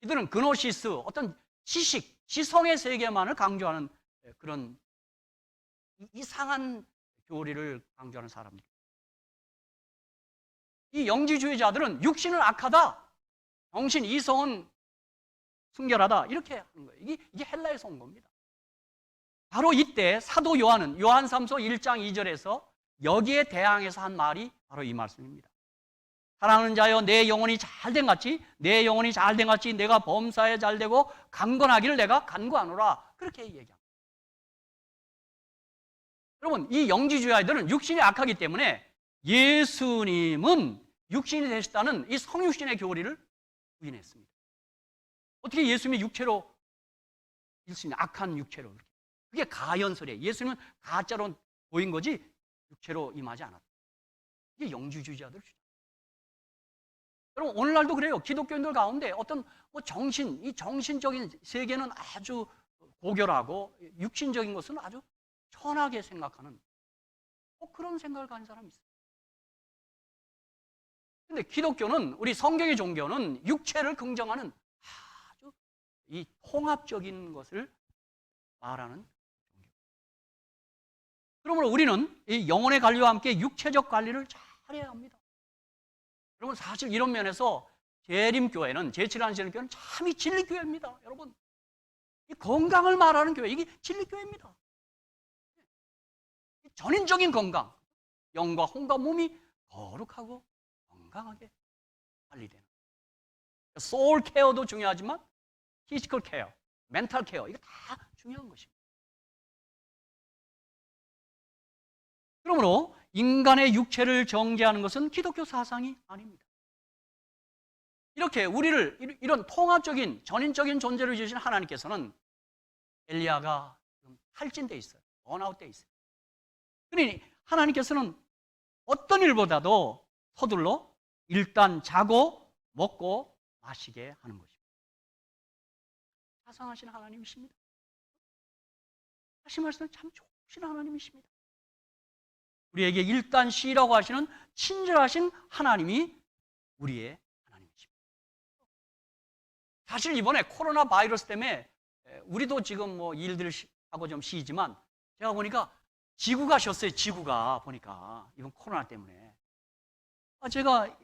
이들은 그노시스, 어떤 지식, 지성의 세계만을 강조하는 그런 이상한 교리를 강조하는 사람들. 이 영지주의자들은 육신은 악하다, 정신 이성은 순결하다, 이렇게 하는 거예요. 이게 헬라에서 온 겁니다. 바로 이때 사도 요한은 요한삼서 1장 2절에서 여기에 대항해서 한 말이 바로 이 말씀입니다. 사랑하는 자여, 내 영혼이 잘된 같이, 내 영혼이 잘된 같이 내가 범사에 잘되고 강건하기를 내가 간구하노라, 그렇게 얘기합니다. 여러분, 이 영지주의자들은 육신이 악하기 때문에 예수님은 육신이 되셨다는 이 성육신의 교리를 부인했습니다. 어떻게 예수님이 육체로 있을 수 있냐? 악한 육체로. 그게 가연설이에요. 예수님은 가짜로 보인 거지 육체로 임하지 않았다. 이게 영지주의자들 주장. 여러분, 오늘날도 그래요. 기독교인들 가운데 어떤 이 정신적인 세계는 아주 고결하고 육신적인 것은 아주 천하게 생각하는 그런 생각을 가진 사람이 있어요. 근데 기독교는, 우리 성경의 종교는 육체를 긍정하는 아주 이 통합적인 것을 말하는 종교. 그러므로 우리는 이 영혼의 관리와 함께 육체적 관리를 잘해야 합니다. 여러분, 사실 이런 면에서 재림교회는, 제7안식일교회는 참이 진리교회입니다. 여러분, 이 건강을 말하는 교회, 이게 진리교회입니다. 전인적인 건강, 영과 혼과 몸이 거룩하고 건강하게 관리되는. 소울 케어도 중요하지만 피지컬 케어, 멘탈 케어, 이거 다 중요한 것입니다. 그러므로 인간의 육체를 정죄하는 것은 기독교 사상이 아닙니다. 이렇게 우리를 이런 통합적인 전인적인 존재를 주신 하나님께서는 엘리야가 탈진돼 있어요. 번아웃돼 있어요. 그러니 하나님께서는 어떤 일보다도 서둘러 일단 자고 먹고 마시게 하는 것입니다. 자상하신 하나님이십니다. 다시 말해서 참 좋으신 하나님이십니다. 우리에게 일단 쉬라고 하시는 친절하신 하나님이 우리의 하나님이십니다. 사실 이번에 코로나 바이러스 때문에 우리도 지금 일들 하고 좀 쉬지만, 제가 보니까 지구가 쉬었어요. 지구가 보니까 이번 코로나 때문에. 제가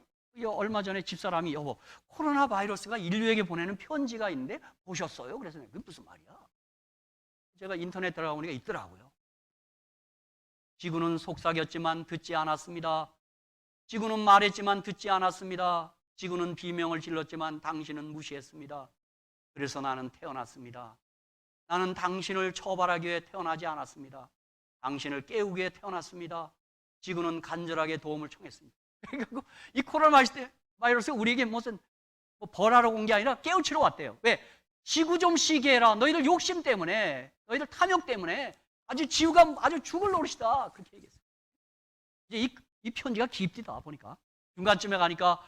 얼마 전에 집사람이 여보, 코로나 바이러스가 인류에게 보내는 편지가 있는데 보셨어요? 그래서 그게 무슨 말이야? 제가 인터넷 들어가 보니까 있더라고요. 지구는 속삭였지만 듣지 않았습니다. 지구는 말했지만 듣지 않았습니다. 지구는 비명을 질렀지만 당신은 무시했습니다. 그래서 나는 태어났습니다. 나는 당신을 처벌하기 위해 태어나지 않았습니다. 당신을 깨우기 위해 태어났습니다. 지구는 간절하게 도움을 청했습니다. 이 코로나 바이러스가 우리에게 무슨 벌하러 온 게 아니라 깨우치러 왔대요. 왜? 지구 좀 쉬게 해라. 너희들 욕심 때문에, 너희들 탐욕 때문에 아주 지구가 아주 죽을 노릇이다. 그렇게 얘기했어요. 이제 이 편지가 깊디다 보니까 중간쯤에 가니까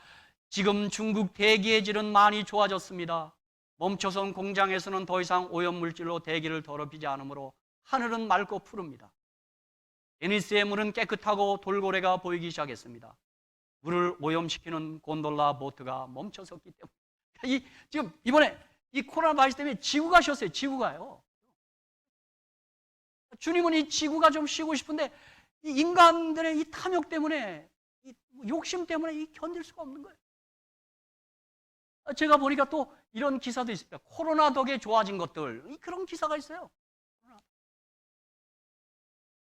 지금 중국 대기의 질은 많이 좋아졌습니다. 멈춰선 공장에서는 더 이상 오염물질로 대기를 더럽히지 않으므로 하늘은 맑고 푸릅니다. 베니스의 물은 깨끗하고 돌고래가 보이기 시작했습니다. 물을 오염시키는 곤돌라 보트가 멈춰섰기 때문에 지금 이번에 이 코로나 바이러스 때문에 지구가 쉬었어요. 지구가요. 주님은 이 지구가 좀 쉬고 싶은데 이 인간들의 이 탐욕 때문에 이 욕심 때문에 이 견딜 수가 없는 거예요. 제가 보니까 또 이런 기사도 있습니다. 코로나 덕에 좋아진 것들, 그런 기사가 있어요.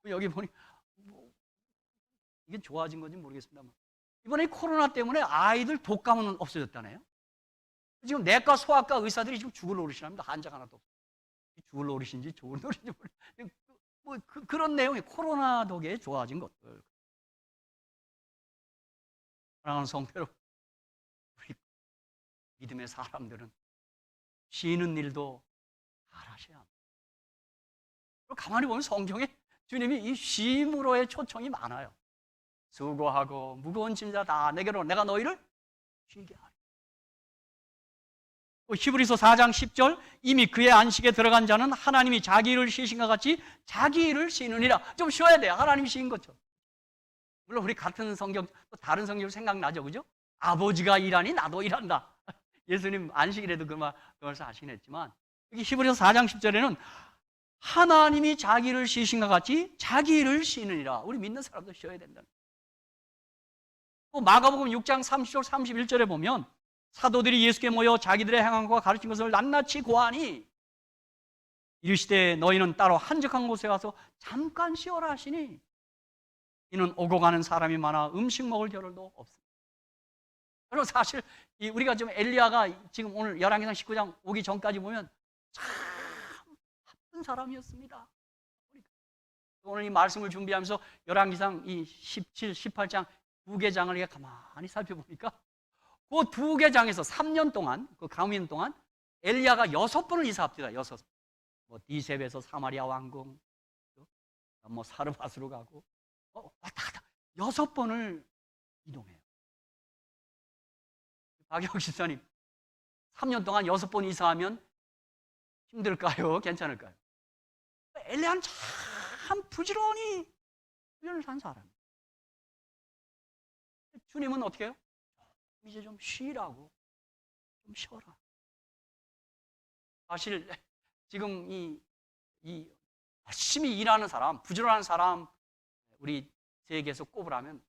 여기 보니 이게 좋아진 건지 모르겠습니다만 이번에 코로나 때문에 아이들 독감은 없어졌다네요. 지금 내과, 소아과 의사들이 지금 죽을 노릇이랍니다. 환자가 하나도 없어요. 죽을 노릇인지 좋은 노릇인지 모르겠어요. 그런 내용이 코로나 덕에 좋아진 것들. 사랑하는 성도 여러분, 우리 믿음의 사람들은 쉬는 일도 잘하셔야 합니다. 가만히 보면 성경에 주님이 이 쉼으로의 초청이 많아요. 수고하고 무거운 짐자 다 내게로 내가 너희를 쉬게 하리. 히브리서 4장 10절 이미 그의 안식에 들어간 자는 하나님이 자기 일을 쉬신 것 같이 자기 일을 쉬느니라. 좀 쉬어야 돼요. 하나님이 쉬인 것처럼. 물론 우리 같은 성경 또 다른 성경 생각나죠, 그죠? 아버지가 일하니 나도 일한다. 예수님 안식일에도 그 말씀 하시긴 했지만 여기 히브리서 4장 10절에는 하나님이 자기 일을 쉬신 것 같이 자기 일을 쉬느니라. 우리 믿는 사람도 쉬어야 된다. 또 마가복음 6장 30절 31절에 보면 사도들이 예수께 모여 자기들의 행함과 가르친 것을 낱낱이 고하니 이르시되 너희는 따로 한적한 곳에 가서 잠깐 쉬어라 하시니 이는 오고 가는 사람이 많아 음식 먹을 겨를도 없습니다. 여러분 사실 우리가 좀 엘리야가 지금 오늘 열왕기상 19장 오기 전까지 보면 참 바쁜 사람이었습니다. 오늘 이 말씀을 준비하면서 열왕기상 이 17, 18장 두 개 장을 가만히 살펴보니까 그 두 개 장에서 3년 동안 그 가뭄 동안 엘리야가 6번을 이사합니다. 6번. 뭐 디셉에서 사마리아 왕궁, 뭐 사르밧으로 가고 왔다 갔다 6번을 이동해요. 박영 집사님 3년 동안 6번 이사하면 힘들까요? 괜찮을까요? 엘리야는 참 부지런히 훈련을 한 사람. 주님은 어떻게 해요? 이제 좀 쉬라고. 좀 쉬어라. 사실 지금 이 열심히 일하는 사람, 부지런한 사람 우리 세계에서 꼽으라면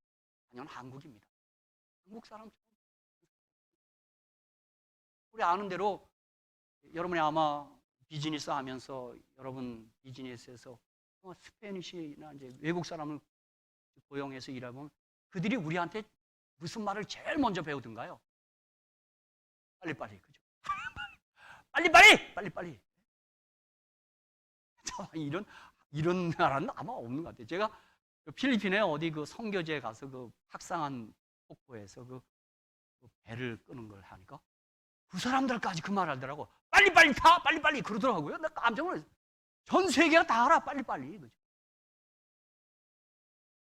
당연 한국입니다. 한국 사람. 우리 아는 대로 여러분이 아마 비즈니스 하면서 여러분 비즈니스에서 스페니쉬나 이제 외국 사람을 고용해서 일하면 그들이 우리한테 무슨 말을 제일 먼저 배우던가요? 빨리빨리, 그죠? 빨리빨리. 이런 나라는 아마 없는 것 같아요. 제가 필리핀에 어디 그 선교지에 가서 그 확상한 폭포에서 그 배를 끄는 걸 하니까 그 사람들까지 그 말 하더라고. 빨리빨리 타! 빨리빨리! 그러더라고요. 내가 깜짝 놀랐어요. 전 세계가 다 알아. 빨리빨리. 그죠?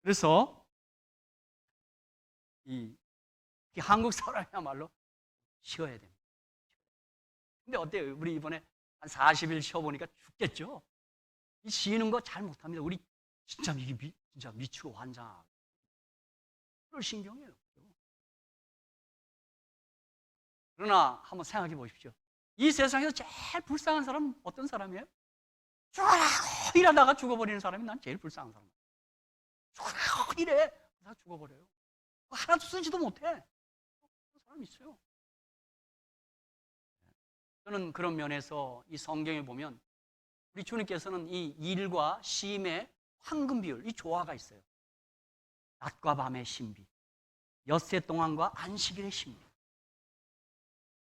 그래서 이 한국 사람이야말로 쉬어야 됩니다. 근데 어때요? 우리 이번에 한 40일 쉬어보니까 죽겠죠? 이 쉬는 거 잘 못합니다. 우리 진짜 이게 진짜 미치고 환장. 그럴 신경이에요. 그러나 한번 생각해 보십시오. 이 세상에서 제일 불쌍한 사람은 어떤 사람이에요? 쭉 일하다가 죽어버리는 사람이 난 제일 불쌍한 사람. 쭉 일해. 다 죽어버려요. 하나도 쓰지도 못해. 그런 사람이 있어요. 저는 그런 면에서 이 성경에 보면 우리 주님께서는 이 일과 쉼의 황금 비율, 이 조화가 있어요. 낮과 밤의 신비, 엿새 동안과 안식일의 신비.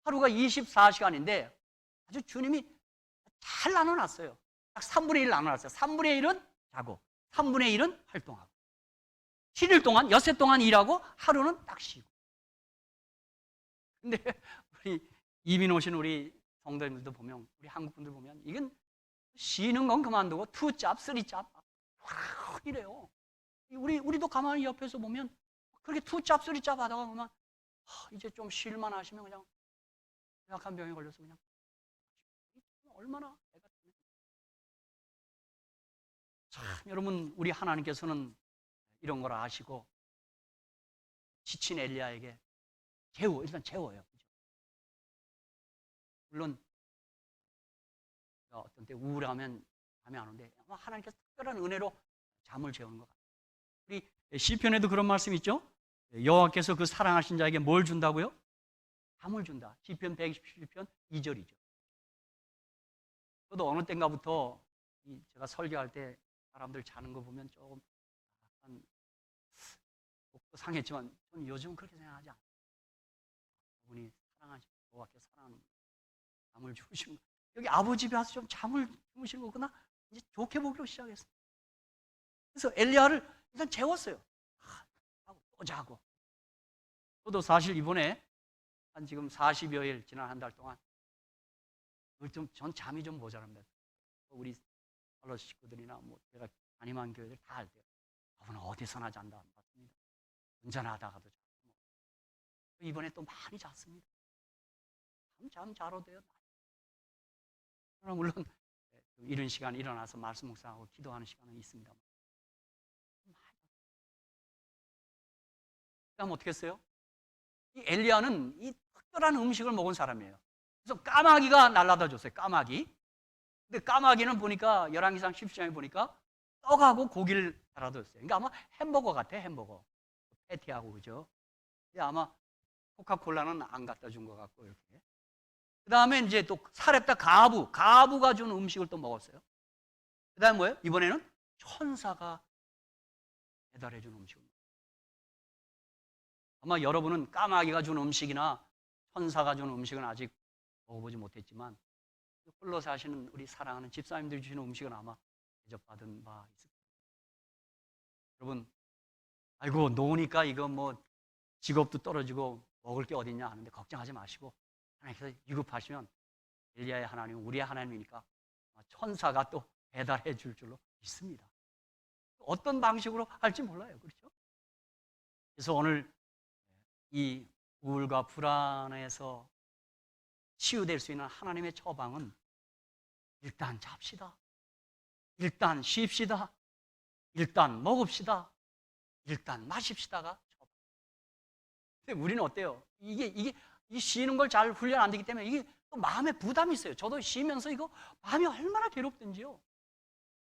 하루가 24시간인데 아주 주님이 잘 나눠놨어요. 딱 3분의 1 나눠놨어요. 3분의 1은 자고 3분의 1은 활동하고 7일 동안, 엿새 동안 일하고 하루는 딱 쉬고. 근데 우리 이민 오신 우리 성도님들도 보면, 우리 한국 분들 보면 이건 쉬는 건 그만두고 2짭, 3짭 이래요. 우리도 가만히 옆에서 보면 그렇게 2짭, 3짭 하다가 보면 이제 좀 쉴만 하시면 그냥 약한 병에 걸려서 그냥 얼마나 애가 참, 여러분, 우리 하나님께서는 이런 걸 아시고 지친 엘리야에게 일단 재워요. 물론 어떤 때 우울하면 잠이 안 오는데 아마 하나님께서 특별한 은혜로 잠을 재우는 것 같아요. 우리 시편에도 그런 말씀 있죠? 여호와께서 그 사랑하신 자에게 뭘 준다고요? 잠을 준다. 시편 127편 2절이죠. 저도 어느 때인가부터 제가 설교할 때 사람들 자는 거 보면 조금 약간 속도 상했지만 저는 요즘은 그렇게 생각하지 않아요. 그분이 사랑하시고 여호와께서 사랑하는 잠을 주무시는 거. 여기 아버지 집에 와서 좀 잠을 주무시는 거구나. 이제 좋게 보기로 시작했어요. 그래서 엘리야를 일단 재웠어요. 하고 또 자고. 저도 사실 이번에 한 지금 40여일 지난 한 달 동안 전 잠이 좀 모자랍니다. 우리 팔로 식구들이나 뭐 제가 담임한 교회들 다 알 때요. 저분은 어디서나 잔다. 맞습니다. 운전하다가도 자고. 이번에 또 많이 잤습니다. 잠 자러 돼요. 그러나 물론 이런 시간에 일어나서 말씀 묵상하고 기도하는 시간은 있습니다. 그다음 어떻게 했어요? 이 엘리야는 이 특별한 음식을 먹은 사람이에요. 그래서 까마귀가 날라다 줬어요. 까마귀. 근데 까마귀는 보니까 열왕기상 17장에 보니까 떡하고 고기를 달아줬어요. 그러니까 아마 햄버거 같아, 햄버거. 패티하고 그죠? 근데 아마 코카콜라는 안 갖다 준 것 같고 이렇게. 그 다음에 이제 또 사렙다 가부가 준 음식을 또 먹었어요. 그 다음에 뭐예요? 이번에는 천사가 배달해 준 음식을 먹었어요. 아마 여러분은 까마귀가 준 음식이나 천사가 준 음식은 아직 먹어보지 못했지만 홀로 사시는 우리 사랑하는 집사님들이 주시는 음식은 아마 대접받은 바 있을 거예요. 여러분, 아이고 노니까 이거 뭐 직업도 떨어지고 먹을 게 어딨냐 하는데 걱정하지 마시고 하나님께서 위급하시면 엘리야의 하나님은 우리의 하나님이니까 천사가 또 배달해 줄 줄로 믿습니다. 어떤 방식으로 할지 몰라요. 그렇죠? 그래서 오늘 이 우울과 불안에서 치유될 수 있는 하나님의 처방은 일단 잡시다. 일단 쉽시다. 일단 먹읍시다. 일단 마십시다가 처방. 근데 우리는 어때요? 이게 쉬는 걸 잘 훈련 안 되기 때문에 이게 또 마음에 부담이 있어요. 저도 쉬면서 이거 마음이 얼마나 괴롭든지요.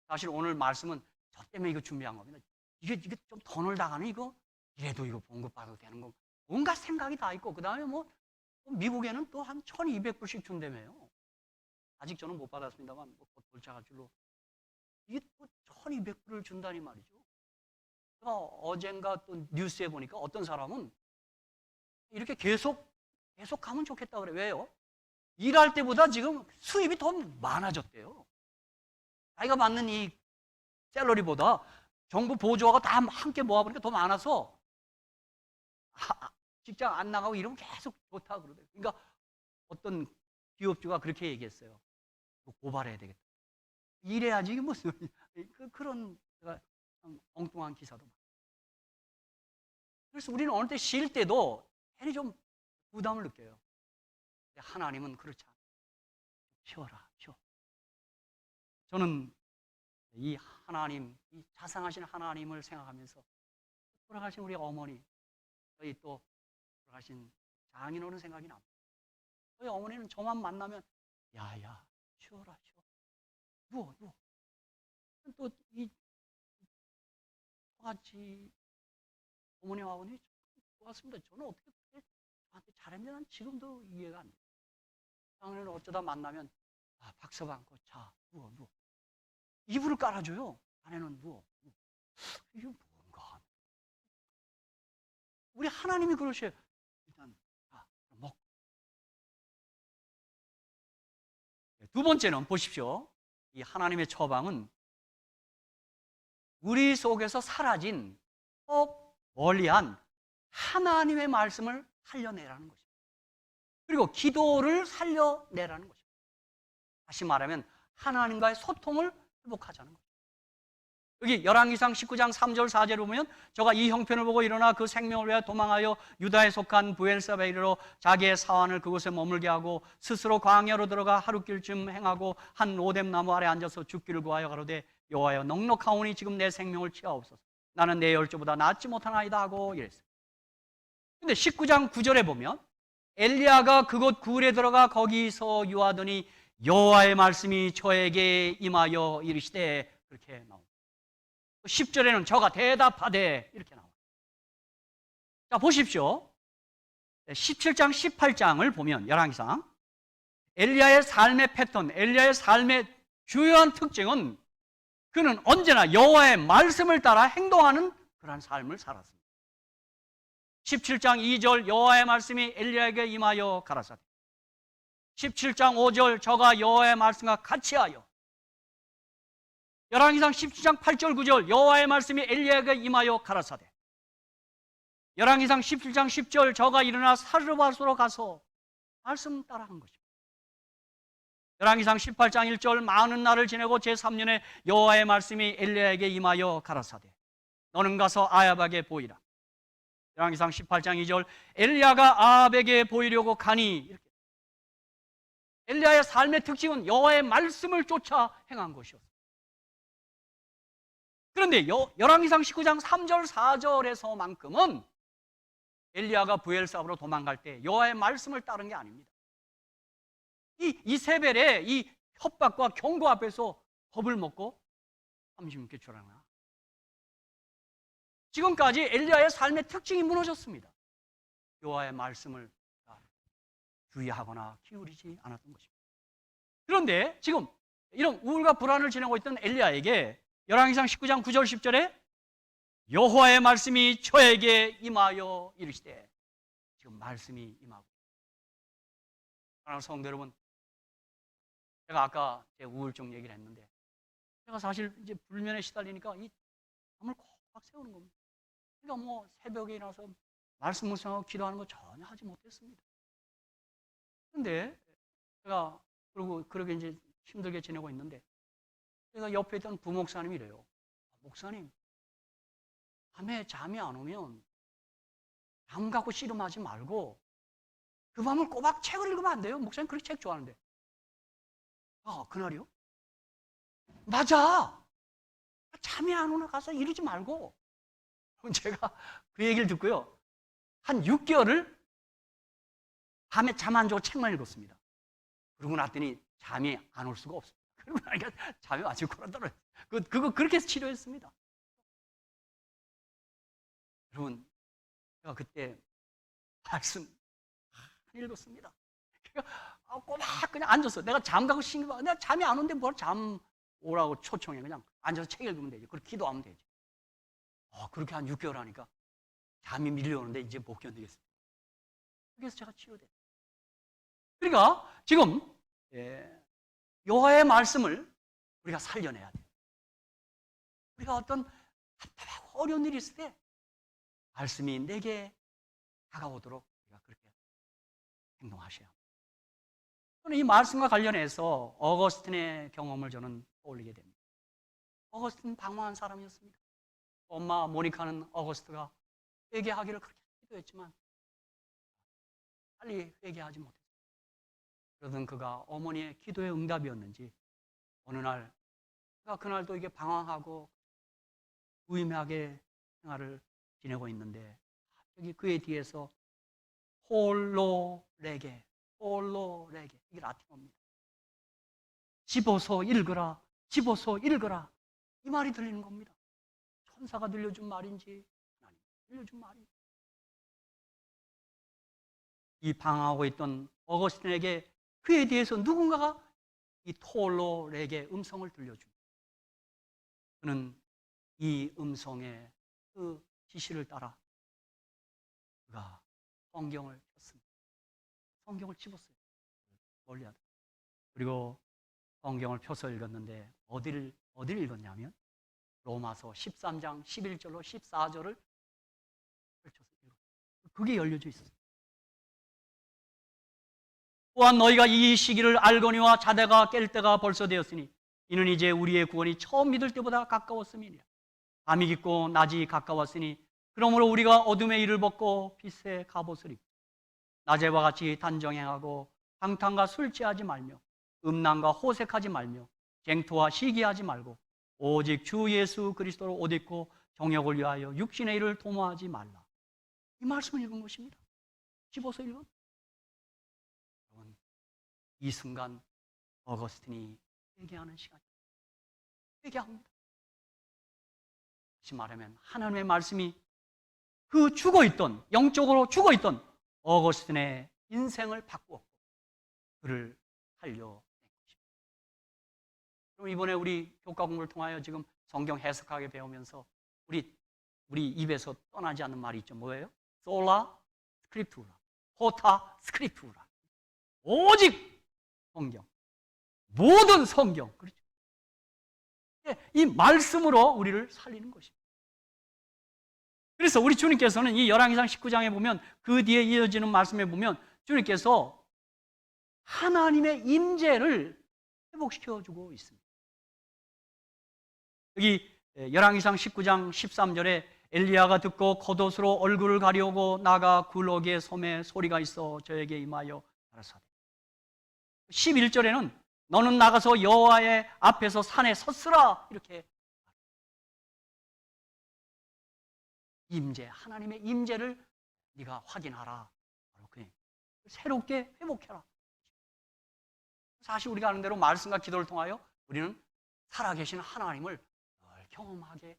사실 오늘 말씀은 저 때문에 이거 준비한 겁니다. 이게 좀 돈을 당하는 이거 이래도 이거 봉급받아도 되는 거 온갖 생각이 다 있고 그 다음에 뭐 미국에는 또 한 1200불씩 준다며요. 아직 저는 못 받았습니다만 곧 도착할 줄로 이게 또 1200불을 준다니 말이죠. 제가 어젠가 또 뉴스에 보니까 어떤 사람은 이렇게 계속 가면 좋겠다 그래. 왜요? 일할 때보다 지금 수입이 더 많아졌대요. 자기가 받는 이 샐러리보다 정부 보조가 다 함께 모아보니까 더 많아서 직장 안 나가고 이러면 계속 좋다 그러대요. 그러니까 어떤 기업주가 그렇게 얘기했어요. 고발해야 되겠다. 일해야지 이게 무슨 그런 엉뚱한 기사도 많아요. 그래서 우리는 어느 때 쉴 때도 괜히 좀 부담을 느껴요. 근데 하나님은 그렇지 않아요. 쉬어라, 쉬어. 저는 이 하나님, 이 자상하신 하나님을 생각하면서 돌아가신 우리 어머니, 저희 또 돌아가신 장인어른 생각이 납니다. 저희 어머니는 저만 만나면 야야 쉬어라 쉬어 누워 또 이 같이 어머니하고는 좋았습니다. 저는 어떻게 저한테 잘했는지 난 지금도 이해가 안 돼요. 장인어른 어쩌다 만나면 박서 안고 자 누워 이불을 깔아줘요. 아내는 누워. 이게 뭔가 우리 하나님이 그러셔요. 일단 먹. 두 번째는 보십시오. 이 하나님의 처방은 우리 속에서 사라진 멀리한 하나님의 말씀을 살려내라는 것입니다. 그리고 기도를 살려내라는 것입니다. 다시 말하면 하나님과의 소통을 회복하자는 것입니다. 여기 열왕기상 19장 3절 4절에 보면 저가 이 형편을 보고 일어나 그 생명을 위하여 도망하여 유다에 속한 부엘사바에 이르러 자기의 사환을 그곳에 머물게 하고 스스로 광야로 들어가 하루길쯤 행하고 한 로뎀 나무 아래 앉아서 죽기를 구하여 가로되 여호와여 넉넉하오니 지금 내 생명을 취하옵소서. 나는 내 열조보다 낫지 못하나이다 하고 이랬어요. 근데 19장 9절에 보면 엘리야가 그곳 굴에 들어가 거기서 유하더니 여호와의 말씀이 저에게 임하여 이르시되 그렇게 나옵니다. 10절에는 저가 대답하되 이렇게 나와요. 자, 보십시오. 17장, 18장을 보면 열왕기상 엘리야의 삶의 패턴, 엘리야의 삶의 주요한 특징은 그는 언제나 여호와의 말씀을 따라 행동하는 그러한 삶을 살았습니다. 17장 2절 여호와의 말씀이 엘리야에게 임하여 가라사대 17장 5절 저가 여호와의 말씀과 같이 하여 열왕기상 17장 8절 9절 여호와의 말씀이 엘리야에게 임하여 가라사대 열왕기상 17장 10절 저가 일어나 사르밧으로 가서 말씀 따라한 것입니다. 열왕기상 18장 1절 많은 날을 지내고 제3년에 여호와의 말씀이 엘리야에게 임하여 가라사대 너는 가서 아합에게 보이라. 열왕기상 18장 2절 엘리야가 아합에게 보이려고 가니 이렇게. 엘리야의 삶의 특징은 여호와의 말씀을 쫓아 행한 것이었습니다. 그런데 열왕기상 19장 3절 4절에서만큼은 엘리야가 부엘사바로 도망갈 때 여호와의 말씀을 따른 게 아닙니다. 이세벨의 이 협박과 경고 앞에서 겁을 먹고 36개 출하나. 지금까지 엘리야의 삶의 특징이 무너졌습니다. 여호와의 말씀을 주의하거나 기울이지 않았던 것입니다. 그런데 지금 이런 우울과 불안을 지내고 있던 엘리야에게 열왕기상 19장 9절 10절에 여호와의 말씀이 저에게 임하여 이르시되 지금 말씀이 임하고 사랑하는 성도 여러분, 제가 아까 제 우울증 얘기를 했는데 제가 사실 이제 불면에 시달리니까 이 잠을 꽉 세우는 겁니다. 그러니까 뭐 새벽에 일어나서 말씀 묵상하고 기도하는 거 전혀 하지 못했습니다. 그런데 제가 그리고 그렇게 이제 힘들게 지내고 있는데 제가 옆에 있던 부목사님이 이래요. 목사님, 밤에 잠이 안 오면 잠 갖고 씨름하지 말고 그 밤을 꼬박 책을 읽으면 안 돼요. 목사님 그렇게 책 좋아하는데. 아, 그날이요? 맞아. 잠이 안 오나 가서 이러지 말고. 제가 그 얘기를 듣고요. 한 6개월을 밤에 잠 안 자고 책만 읽었습니다. 그러고 났더니 잠이 안 올 수가 없어요. 그러고 나니까 잠이 아주 고라더라고요. 그거 그렇게 해서 치료했습니다. 여러분, 제가 그때 말씀 읽었습니다. 꼬박 그냥 앉았어. 내가 잠 가고 신경 내가 잠이 안 오는데 뭘 잠 오라고 초청해. 그냥 앉아서 책 읽으면 되지. 그리고 기도하면 되지. 그렇게 한 6개월 하니까 잠이 밀려오는데 이제 못 견디겠습니다. 그래서 제가 치료됐어요. 그러니까 지금 여호와의 말씀을 우리가 살려내야 돼요. 우리가 어떤 답답하고 어려운 일이 있을 때 말씀이 내게 다가오도록 우리가 그렇게 행동하셔야 합니다. 저는 이 말씀과 관련해서 어거스틴의 경험을 저는 떠올리게 됩니다. 어거스틴 방황한 사람이었습니다. 엄마 모니카는 어거스트가 회개하기를 그렇게 기도했지만 빨리 회개하지 못했어요. 그러던 그가 어머니의 기도의 응답이었는지 어느 날 그가 그날도 이게 방황하고 무의미하게 생활을 지내고 있는데 갑자기 그의 뒤에서 홀로 레게 이게 라틴어입니다. 집어서 읽으라, 집어서 읽으라 이 말이 들리는 겁니다. 천사가 들려준 말인지 하나님 들려준 말인지. 이 방황하고 있던 어거스틴에게 그에 대해서 누군가가 이 톨로에게 음성을 들려줍니다. 그는 이 음성의 그 지시를 따라 그가 성경을 폈습니다. 성경을 집었어요. 멀리 하다. 그리고 성경을 펴서 읽었는데 어디를 읽었냐면 로마서 13장 11절로 14절을 펼쳐서 읽었어요. 그게 열려져 있어요. 또한 너희가 이 시기를 알거니와 자다가 깰 때가 벌써 되었으니 이는 이제 우리의 구원이 처음 믿을 때보다 가까웠음이니라. 밤이 깊고 낮이 가까웠으니 그러므로 우리가 어둠의 일을 벗고 빛의 갑옷을 입고 낮에와 같이 단정행하고 방탕과 술 취하지 말며 음란과 호색하지 말며 쟁토와 시기하지 말고 오직 주 예수 그리스도로 옷 입고 정욕을 위하여 육신의 일을 도모하지 말라. 이 말씀을 읽은 것입니다. 15서 읽은. 이 순간 어거스틴이 회개하는 시간입니다. 회개합니다. 다시 말하면 하나님의 말씀이 그 죽어있던, 영적으로 죽어있던 어거스틴의 인생을 바꾸었고 그를 살려낸 것입니다. 그럼 이번에 우리 교과 공부를 통하여 지금 성경 해석하게 배우면서 우리 입에서 떠나지 않는 말이 있죠. 뭐예요? 솔라 스크립투라, 포타 스크립투라. 오직 성경, 모든 성경, 그렇죠? 이 말씀으로 우리를 살리는 것입니다. 그래서 우리 주님께서는 이 열왕기상 19장에 보면 그 뒤에 이어지는 말씀에 보면 주님께서 하나님의 임재를 회복시켜주고 있습니다. 여기 열왕기상 19장 13절에 엘리야가 듣고 겉옷으로 얼굴을 가리우고 나가 굴옥의 섬에 소리가 있어 저에게 임하여 가라사대. 11절에는 너는 나가서 여호와의 앞에서 산에 섰으라 이렇게 임재, 하나님의 임재를 네가 확인하라. 새롭게 회복해라. 사실 우리가 아는 대로 말씀과 기도를 통하여 우리는 살아계신 하나님을 늘 경험하게.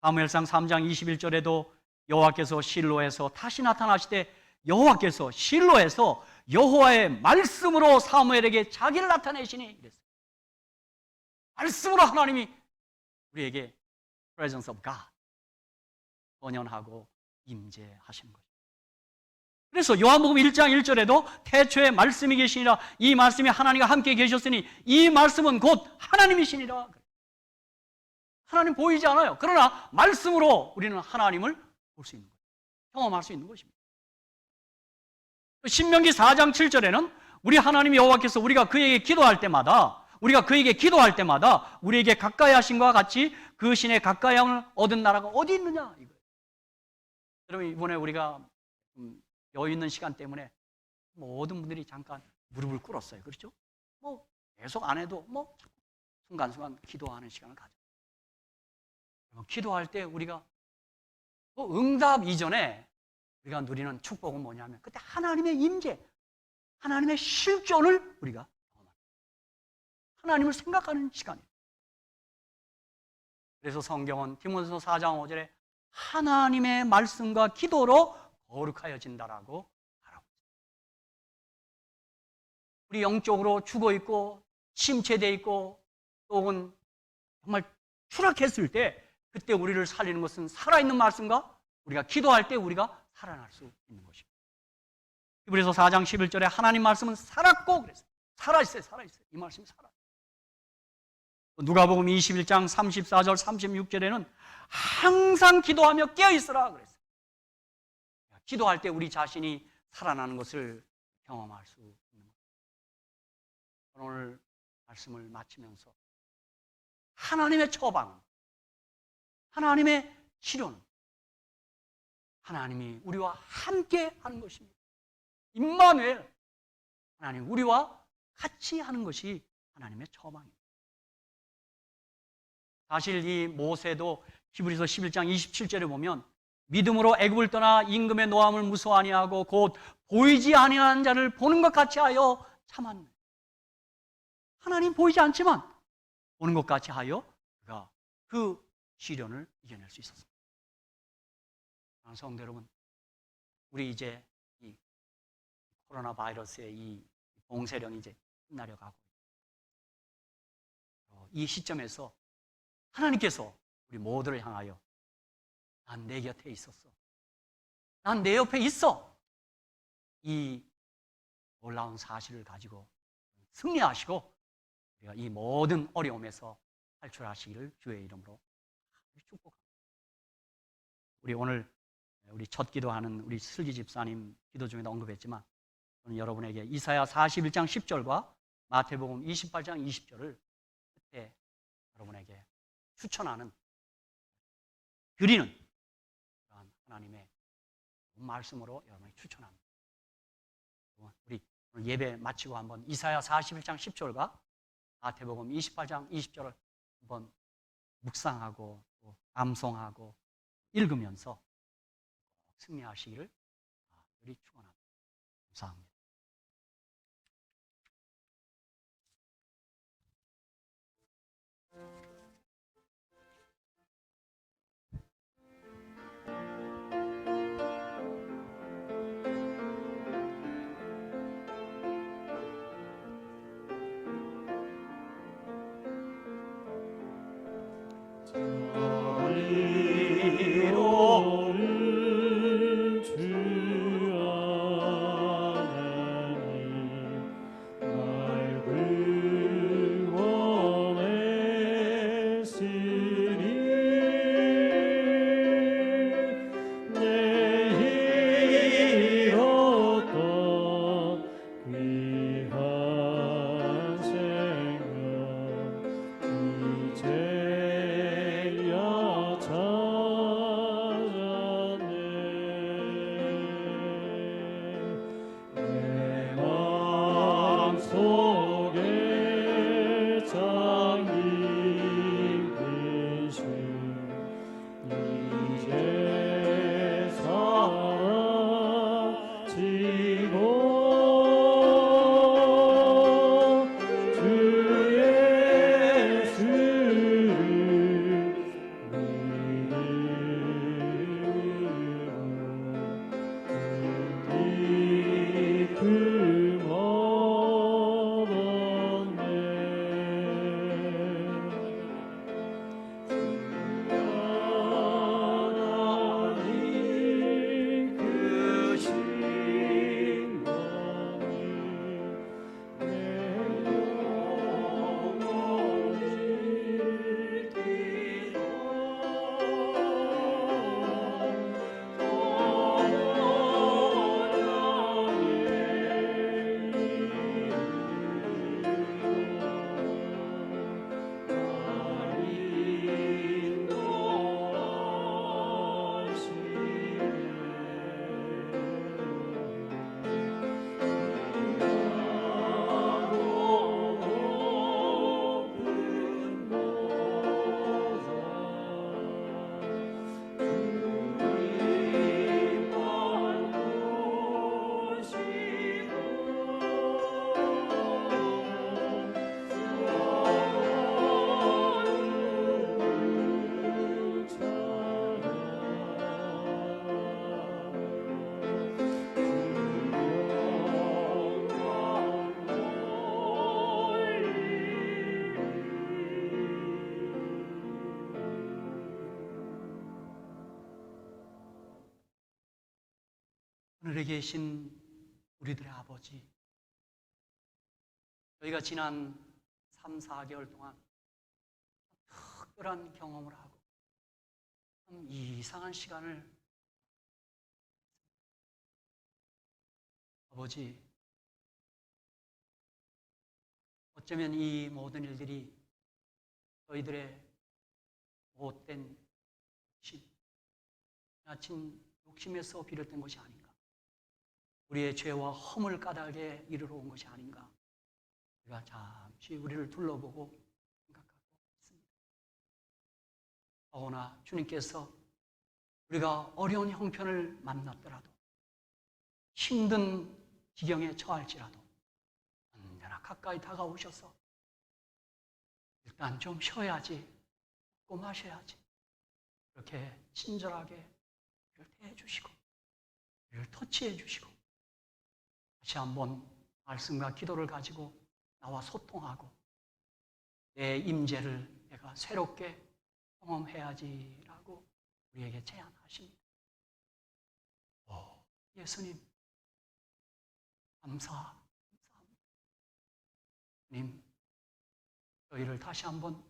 사무엘상 3장 21절에도 여호와께서 실로에서 다시 나타나시되 여호와께서 실로에서 여호와의 말씀으로 사무엘에게 자기를 나타내시니 이랬어요. 말씀으로 하나님이 우리에게 presence of God 번연하고 임재하시는 거죠. 그래서 요한복음 1장 1절에도 태초에 말씀이 계시니라 이 말씀이 하나님과 함께 계셨으니 이 말씀은 곧 하나님이시니라. 하나님 보이지 않아요. 그러나 말씀으로 우리는 하나님을 볼 수 있는 거예요. 경험할 수 있는 것입니다. 신명기 4장 7절에는 우리 하나님 여호와께서 우리가 그에게 기도할 때마다 우리에게 가까이 하신과 같이 그 신의 가까이함을 얻은 나라가 어디 있느냐 이거예요. 여러분 이번에 우리가 여유 있는 시간 때문에 모든 분들이 잠깐 무릎을 꿇었어요. 그렇죠? 계속 안 해도 순간순간 기도하는 시간을 가져. 기도할 때 우리가 응답 이전에 우리가 누리는 축복은 뭐냐면 그때 하나님의 임재, 하나님의 실존을 우리가 하나님을 생각하는 시간이에요. 그래서 성경은 디모데서 4장 5절에 하나님의 말씀과 기도로 거룩하여진다라고 말하고 있어요. 우리 영적으로 죽어있고 침체되어 있고 혹은 정말 추락했을 때 그때 우리를 살리는 것은 살아있는 말씀과 우리가 기도할 때 우리가 살아날 수 있는 것입니다. 히브리서 4장 11절에 하나님 말씀은 살았고 그랬어요. 살아있어요. 이 말씀이 살아요. 누가복음 21장 34절 36절에는 항상 기도하며 깨어있으라 그랬어요. 기도할 때 우리 자신이 살아나는 것을 경험할 수 있는 거예요. 오늘 말씀을 마치면서 하나님의 처방은, 하나님의 치료는 하나님이 우리와 함께 하는 것입니다. 임마누엘, 하나님 우리와 같이 하는 것이 하나님의 처방입니다. 사실 이 모세도 히브리서 11장 27절에 보면 믿음으로 애굽을 떠나 임금의 노함을 무서워 아니하고 곧 보이지 아니하는 자를 보는 것 같이 하여 참았네. 하나님 보이지 않지만 보는 것 같이 하여 그가 그 시련을 이겨낼 수 있었습니다. 성도 여러분, 우리 이제 이 코로나 바이러스의 이 봉쇄령이 이제 끝나려 가고 이 시점에서 하나님께서 우리 모두를 향하여 난 내 곁에 있었어. 난 내 옆에 있어. 이 놀라운 사실을 가지고 승리하시고 우리가 이 모든 어려움에서 탈출하시기를 주의 이름으로 축복합니다. 우리 오늘 우리 첫 기도하는 우리 슬기 집사님 기도 중에도 언급했지만 저는 여러분에게 이사야 41장 10절과 마태복음 28장 20절을 그때 여러분에게 추천하는, 드리는 그러한 하나님의 말씀으로 여러분에게 추천합니다. 우리 오늘 예배 마치고 한번 이사야 41장 10절과 마태복음 28장 20절을 한번 묵상하고 또 암송하고 읽으면서 승리하시기를 간절히 축원합니다. 감사합니다. 이로는 주 안에 날 구원했으니 내 잃었던 귀한 생명 이제야 찾았네. 내 마음속에 잠긴 근심 이제 사라지고 주 예수를 믿음으로 그 하나님 그 신령이 내 영혼을 하늘에 계신 우리들의 아버지, 저희가 지난 3, 4개월 동안 특별한 경험을 하고 참 이상한 시간을, 아버지, 어쩌면 이 모든 일들이 저희들의 못된 욕심, 지나친 욕심에서 비롯된 것이 아닌가, 우리의 죄와 허물 까닭에 이르러 온 것이 아닌가, 우리가 잠시 우리를 둘러보고 생각하고 있습니다. 더구나 주님께서 우리가 어려운 형편을 만났더라도, 힘든 지경에 처할지라도 언제나 가까이 다가오셔서 일단 좀 쉬어야지, 먹고 마셔야지, 그렇게 친절하게 우리를 대해주시고 우리를 터치해 주시고 다시 한번 말씀과 기도를 가지고 나와 소통하고 내 임재를 내가 새롭게 경험해야지라고 우리에게 제안하십니다. 예수님 감사합니다. 주님, 저희를 다시 한번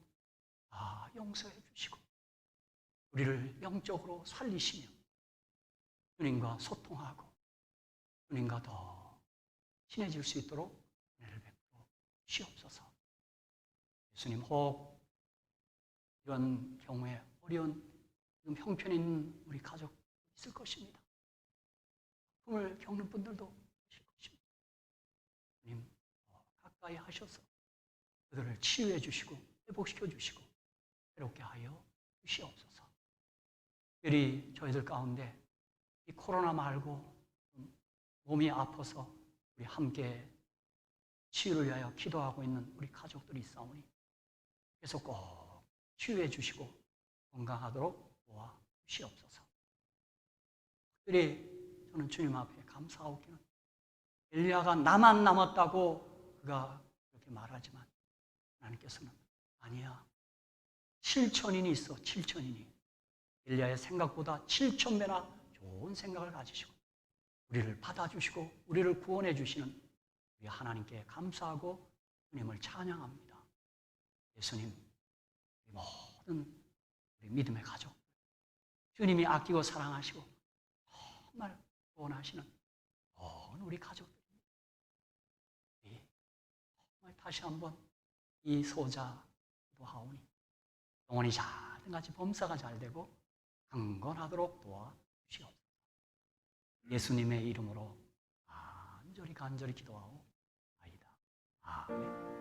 용서해 주시고 우리를 영적으로 살리시며 주님과 소통하고 주님과 더 친해질 수 있도록 은혜를 베풀어 주시옵소서. 예수님, 혹 이런 경우에 어려운 지금 형편에 있는 우리 가족 있을 것입니다. 아픔을 겪는 분들도 계실 것입니다. 주님, 가까이 하셔서 그들을 치유해 주시고 회복시켜 주시고 새롭게 하여 주시옵소서. 특별히 저희들 가운데 이 코로나 말고 몸이 아파서 우리 함께 치유를 위하여 기도하고 있는 우리 가족들이 있사오니 계속 꼭 치유해 주시고 건강하도록 도와주시옵소서. 특별히 저는 주님 앞에 감사하옵기는 엘리야가 나만 남았다고 그가 그렇게 말하지만 하나님께서는 아니야. 7천인이 있어. 7천인이. 엘리야의 생각보다 7,000배나 좋은 생각을 가지시고 우리를 받아주시고 우리를 구원해 주시는 우리 하나님께 감사하고 주님을 찬양합니다. 예수님, 우리 모든 우리 믿음의 가족, 주님이 아끼고 사랑하시고 정말 구원하시는 모든 우리 가족들입니다. 정말 다시 한번 이 소자 기도하오니 영혼이 자든같이 범사가 잘 되고 강건하도록 도와주시옵소서. 예수님의 이름으로 간절히 기도하오 아이다. 아멘.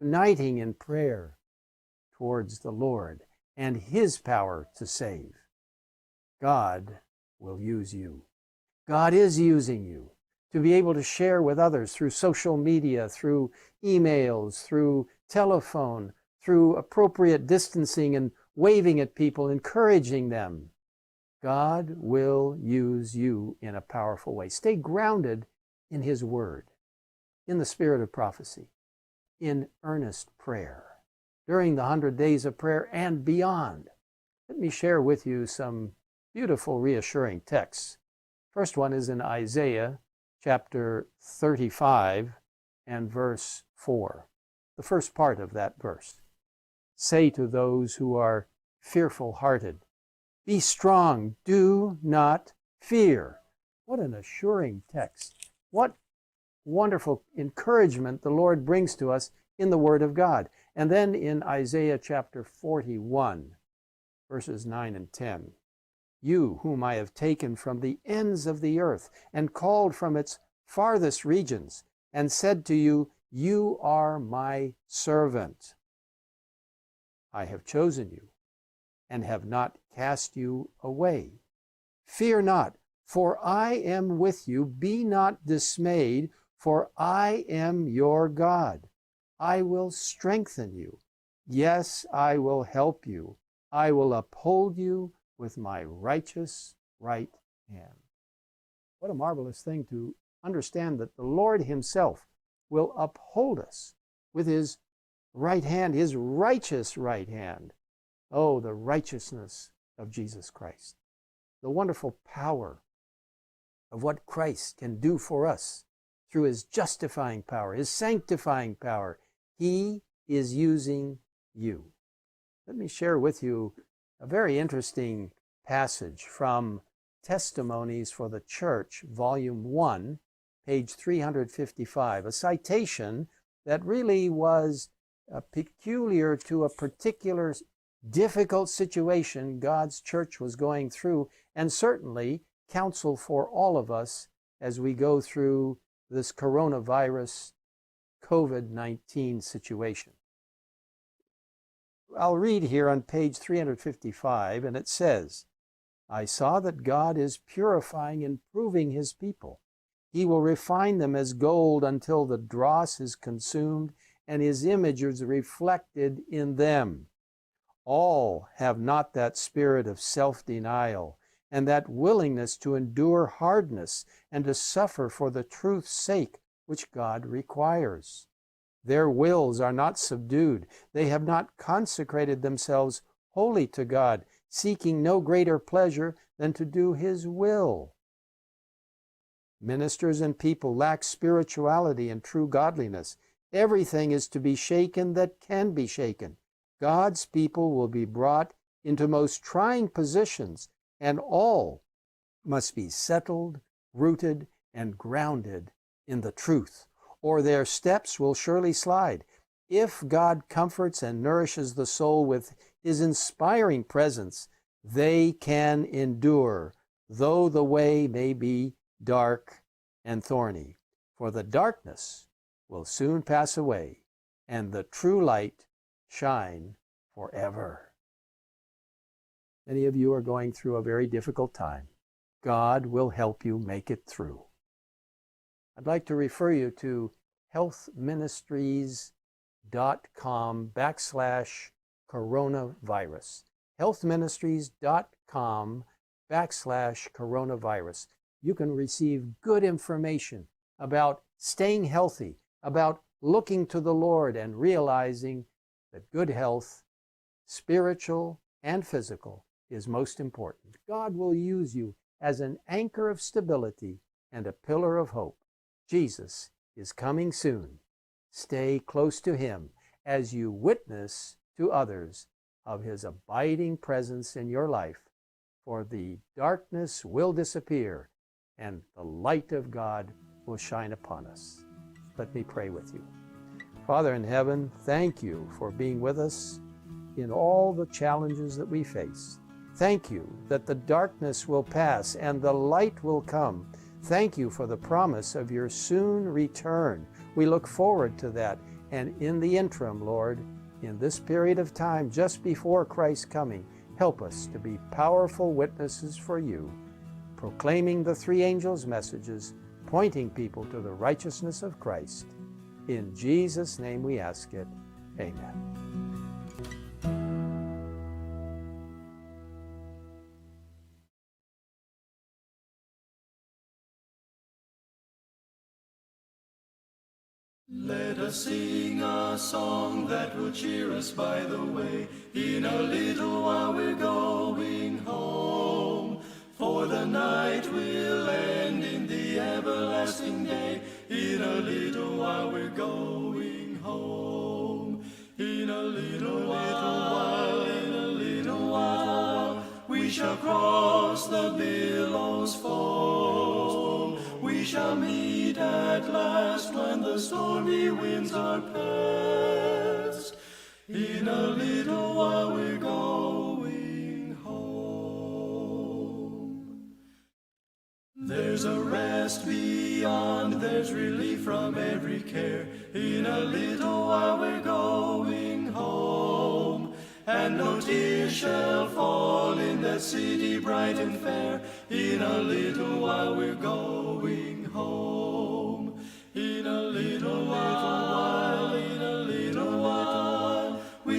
Uniting in prayer towards the Lord and His power to save, God will use you. God is using you to be able to share with others through social media, through emails, through telephone, through appropriate distancing and waving at people, encouraging them. God will use you in a powerful way. Stay grounded in His Word, in the spirit of prophecy, in earnest prayer, during the 100 days of prayer and beyond. Let me share with you some beautiful, reassuring texts. First one is in Isaiah chapter 35 and verse 4. The first part of that verse. Say to those who are fearful-hearted, be strong, do not fear. What an assuring text. What wonderful encouragement the Lord brings to us in the Word of God. And then in Isaiah chapter 41, verses 9 and 10. You whom I have taken from the ends of the earth and called from its farthest regions and said to you, you are my servant. I have chosen you and have not cast you away. Fear not, for I am with you. Be not dismayed, for I am your God. I will strengthen you. Yes, I will help you. I will uphold you with my righteous right hand. What a marvelous thing to understand that the Lord himself will uphold us with his right hand, his righteous right hand. Oh, the righteousness of Jesus Christ. The wonderful power of what Christ can do for us through his justifying power, his sanctifying power. He is using you. Let me share with you a very interesting passage from Testimonies for the Church, Volume 1, page 355, a citation that really was peculiar to a particular difficult situation God's church was going through, and certainly counsel for all of us as we go through this coronavirus COVID-19 situation. I'll read here on page 355, and it says, I saw that God is purifying and proving his people. He will refine them as gold until the dross is consumed and his image is reflected in them. All have not that spirit of self-denial and that willingness to endure hardness and to suffer for the truth's sake, which God requires. Their wills are not subdued. They have not consecrated themselves wholly to God, seeking no greater pleasure than to do his will. Ministers and people lack spirituality and true godliness. Everything is to be shaken that can be shaken. God's people will be brought into most trying positions, and all must be settled, rooted, and grounded in the truth, or their steps will surely slide. If God comforts and nourishes the soul with his inspiring presence, they can endure, though the way may be dark and thorny. For the darkness will soon pass away, and the true light shine forever. Many of you are going through a very difficult time. God will help you make it through. I'd like to refer you to healthministries.com/coronavirus. healthministries.com/coronavirus. You can receive good information about staying healthy, about looking to the Lord and realizing that good health, spiritual and physical, is most important. God will use you as an anchor of stability and a pillar of hope. Jesus is coming soon. Stay close to him as you witness to others of his abiding presence in your life, for the darkness will disappear and the light of God will shine upon us. Let me pray with you. Father in heaven, thank you for being with us in all the challenges that we face. Thank you that the darkness will pass and the light will come. Thank you for the promise of your soon return. We look forward to that. And in the interim, Lord, in this period of time just before Christ's coming, help us to be powerful witnesses for you, proclaiming the three angels' messages, pointing people to the righteousness of Christ. In Jesus' name we ask it. Amen. Let us sing a song that will cheer us by the way. In a little while we're going home, for the night will end in the everlasting day. In a little while we're going home. In a little while, in a little while, we shall cross the billows foam. We shall meet at last when the stormy winds are past. In a little while we're going home. There's a rest beyond, there's relief from every care. In a little while we're going home, and no tears shall fall in that city bright and fair. In a little while we're going home. In a little while, in a little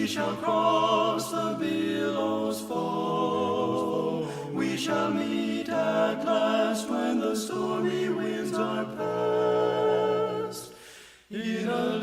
shall cross the billows foam. We shall meet at last when the stormy winds are past. In a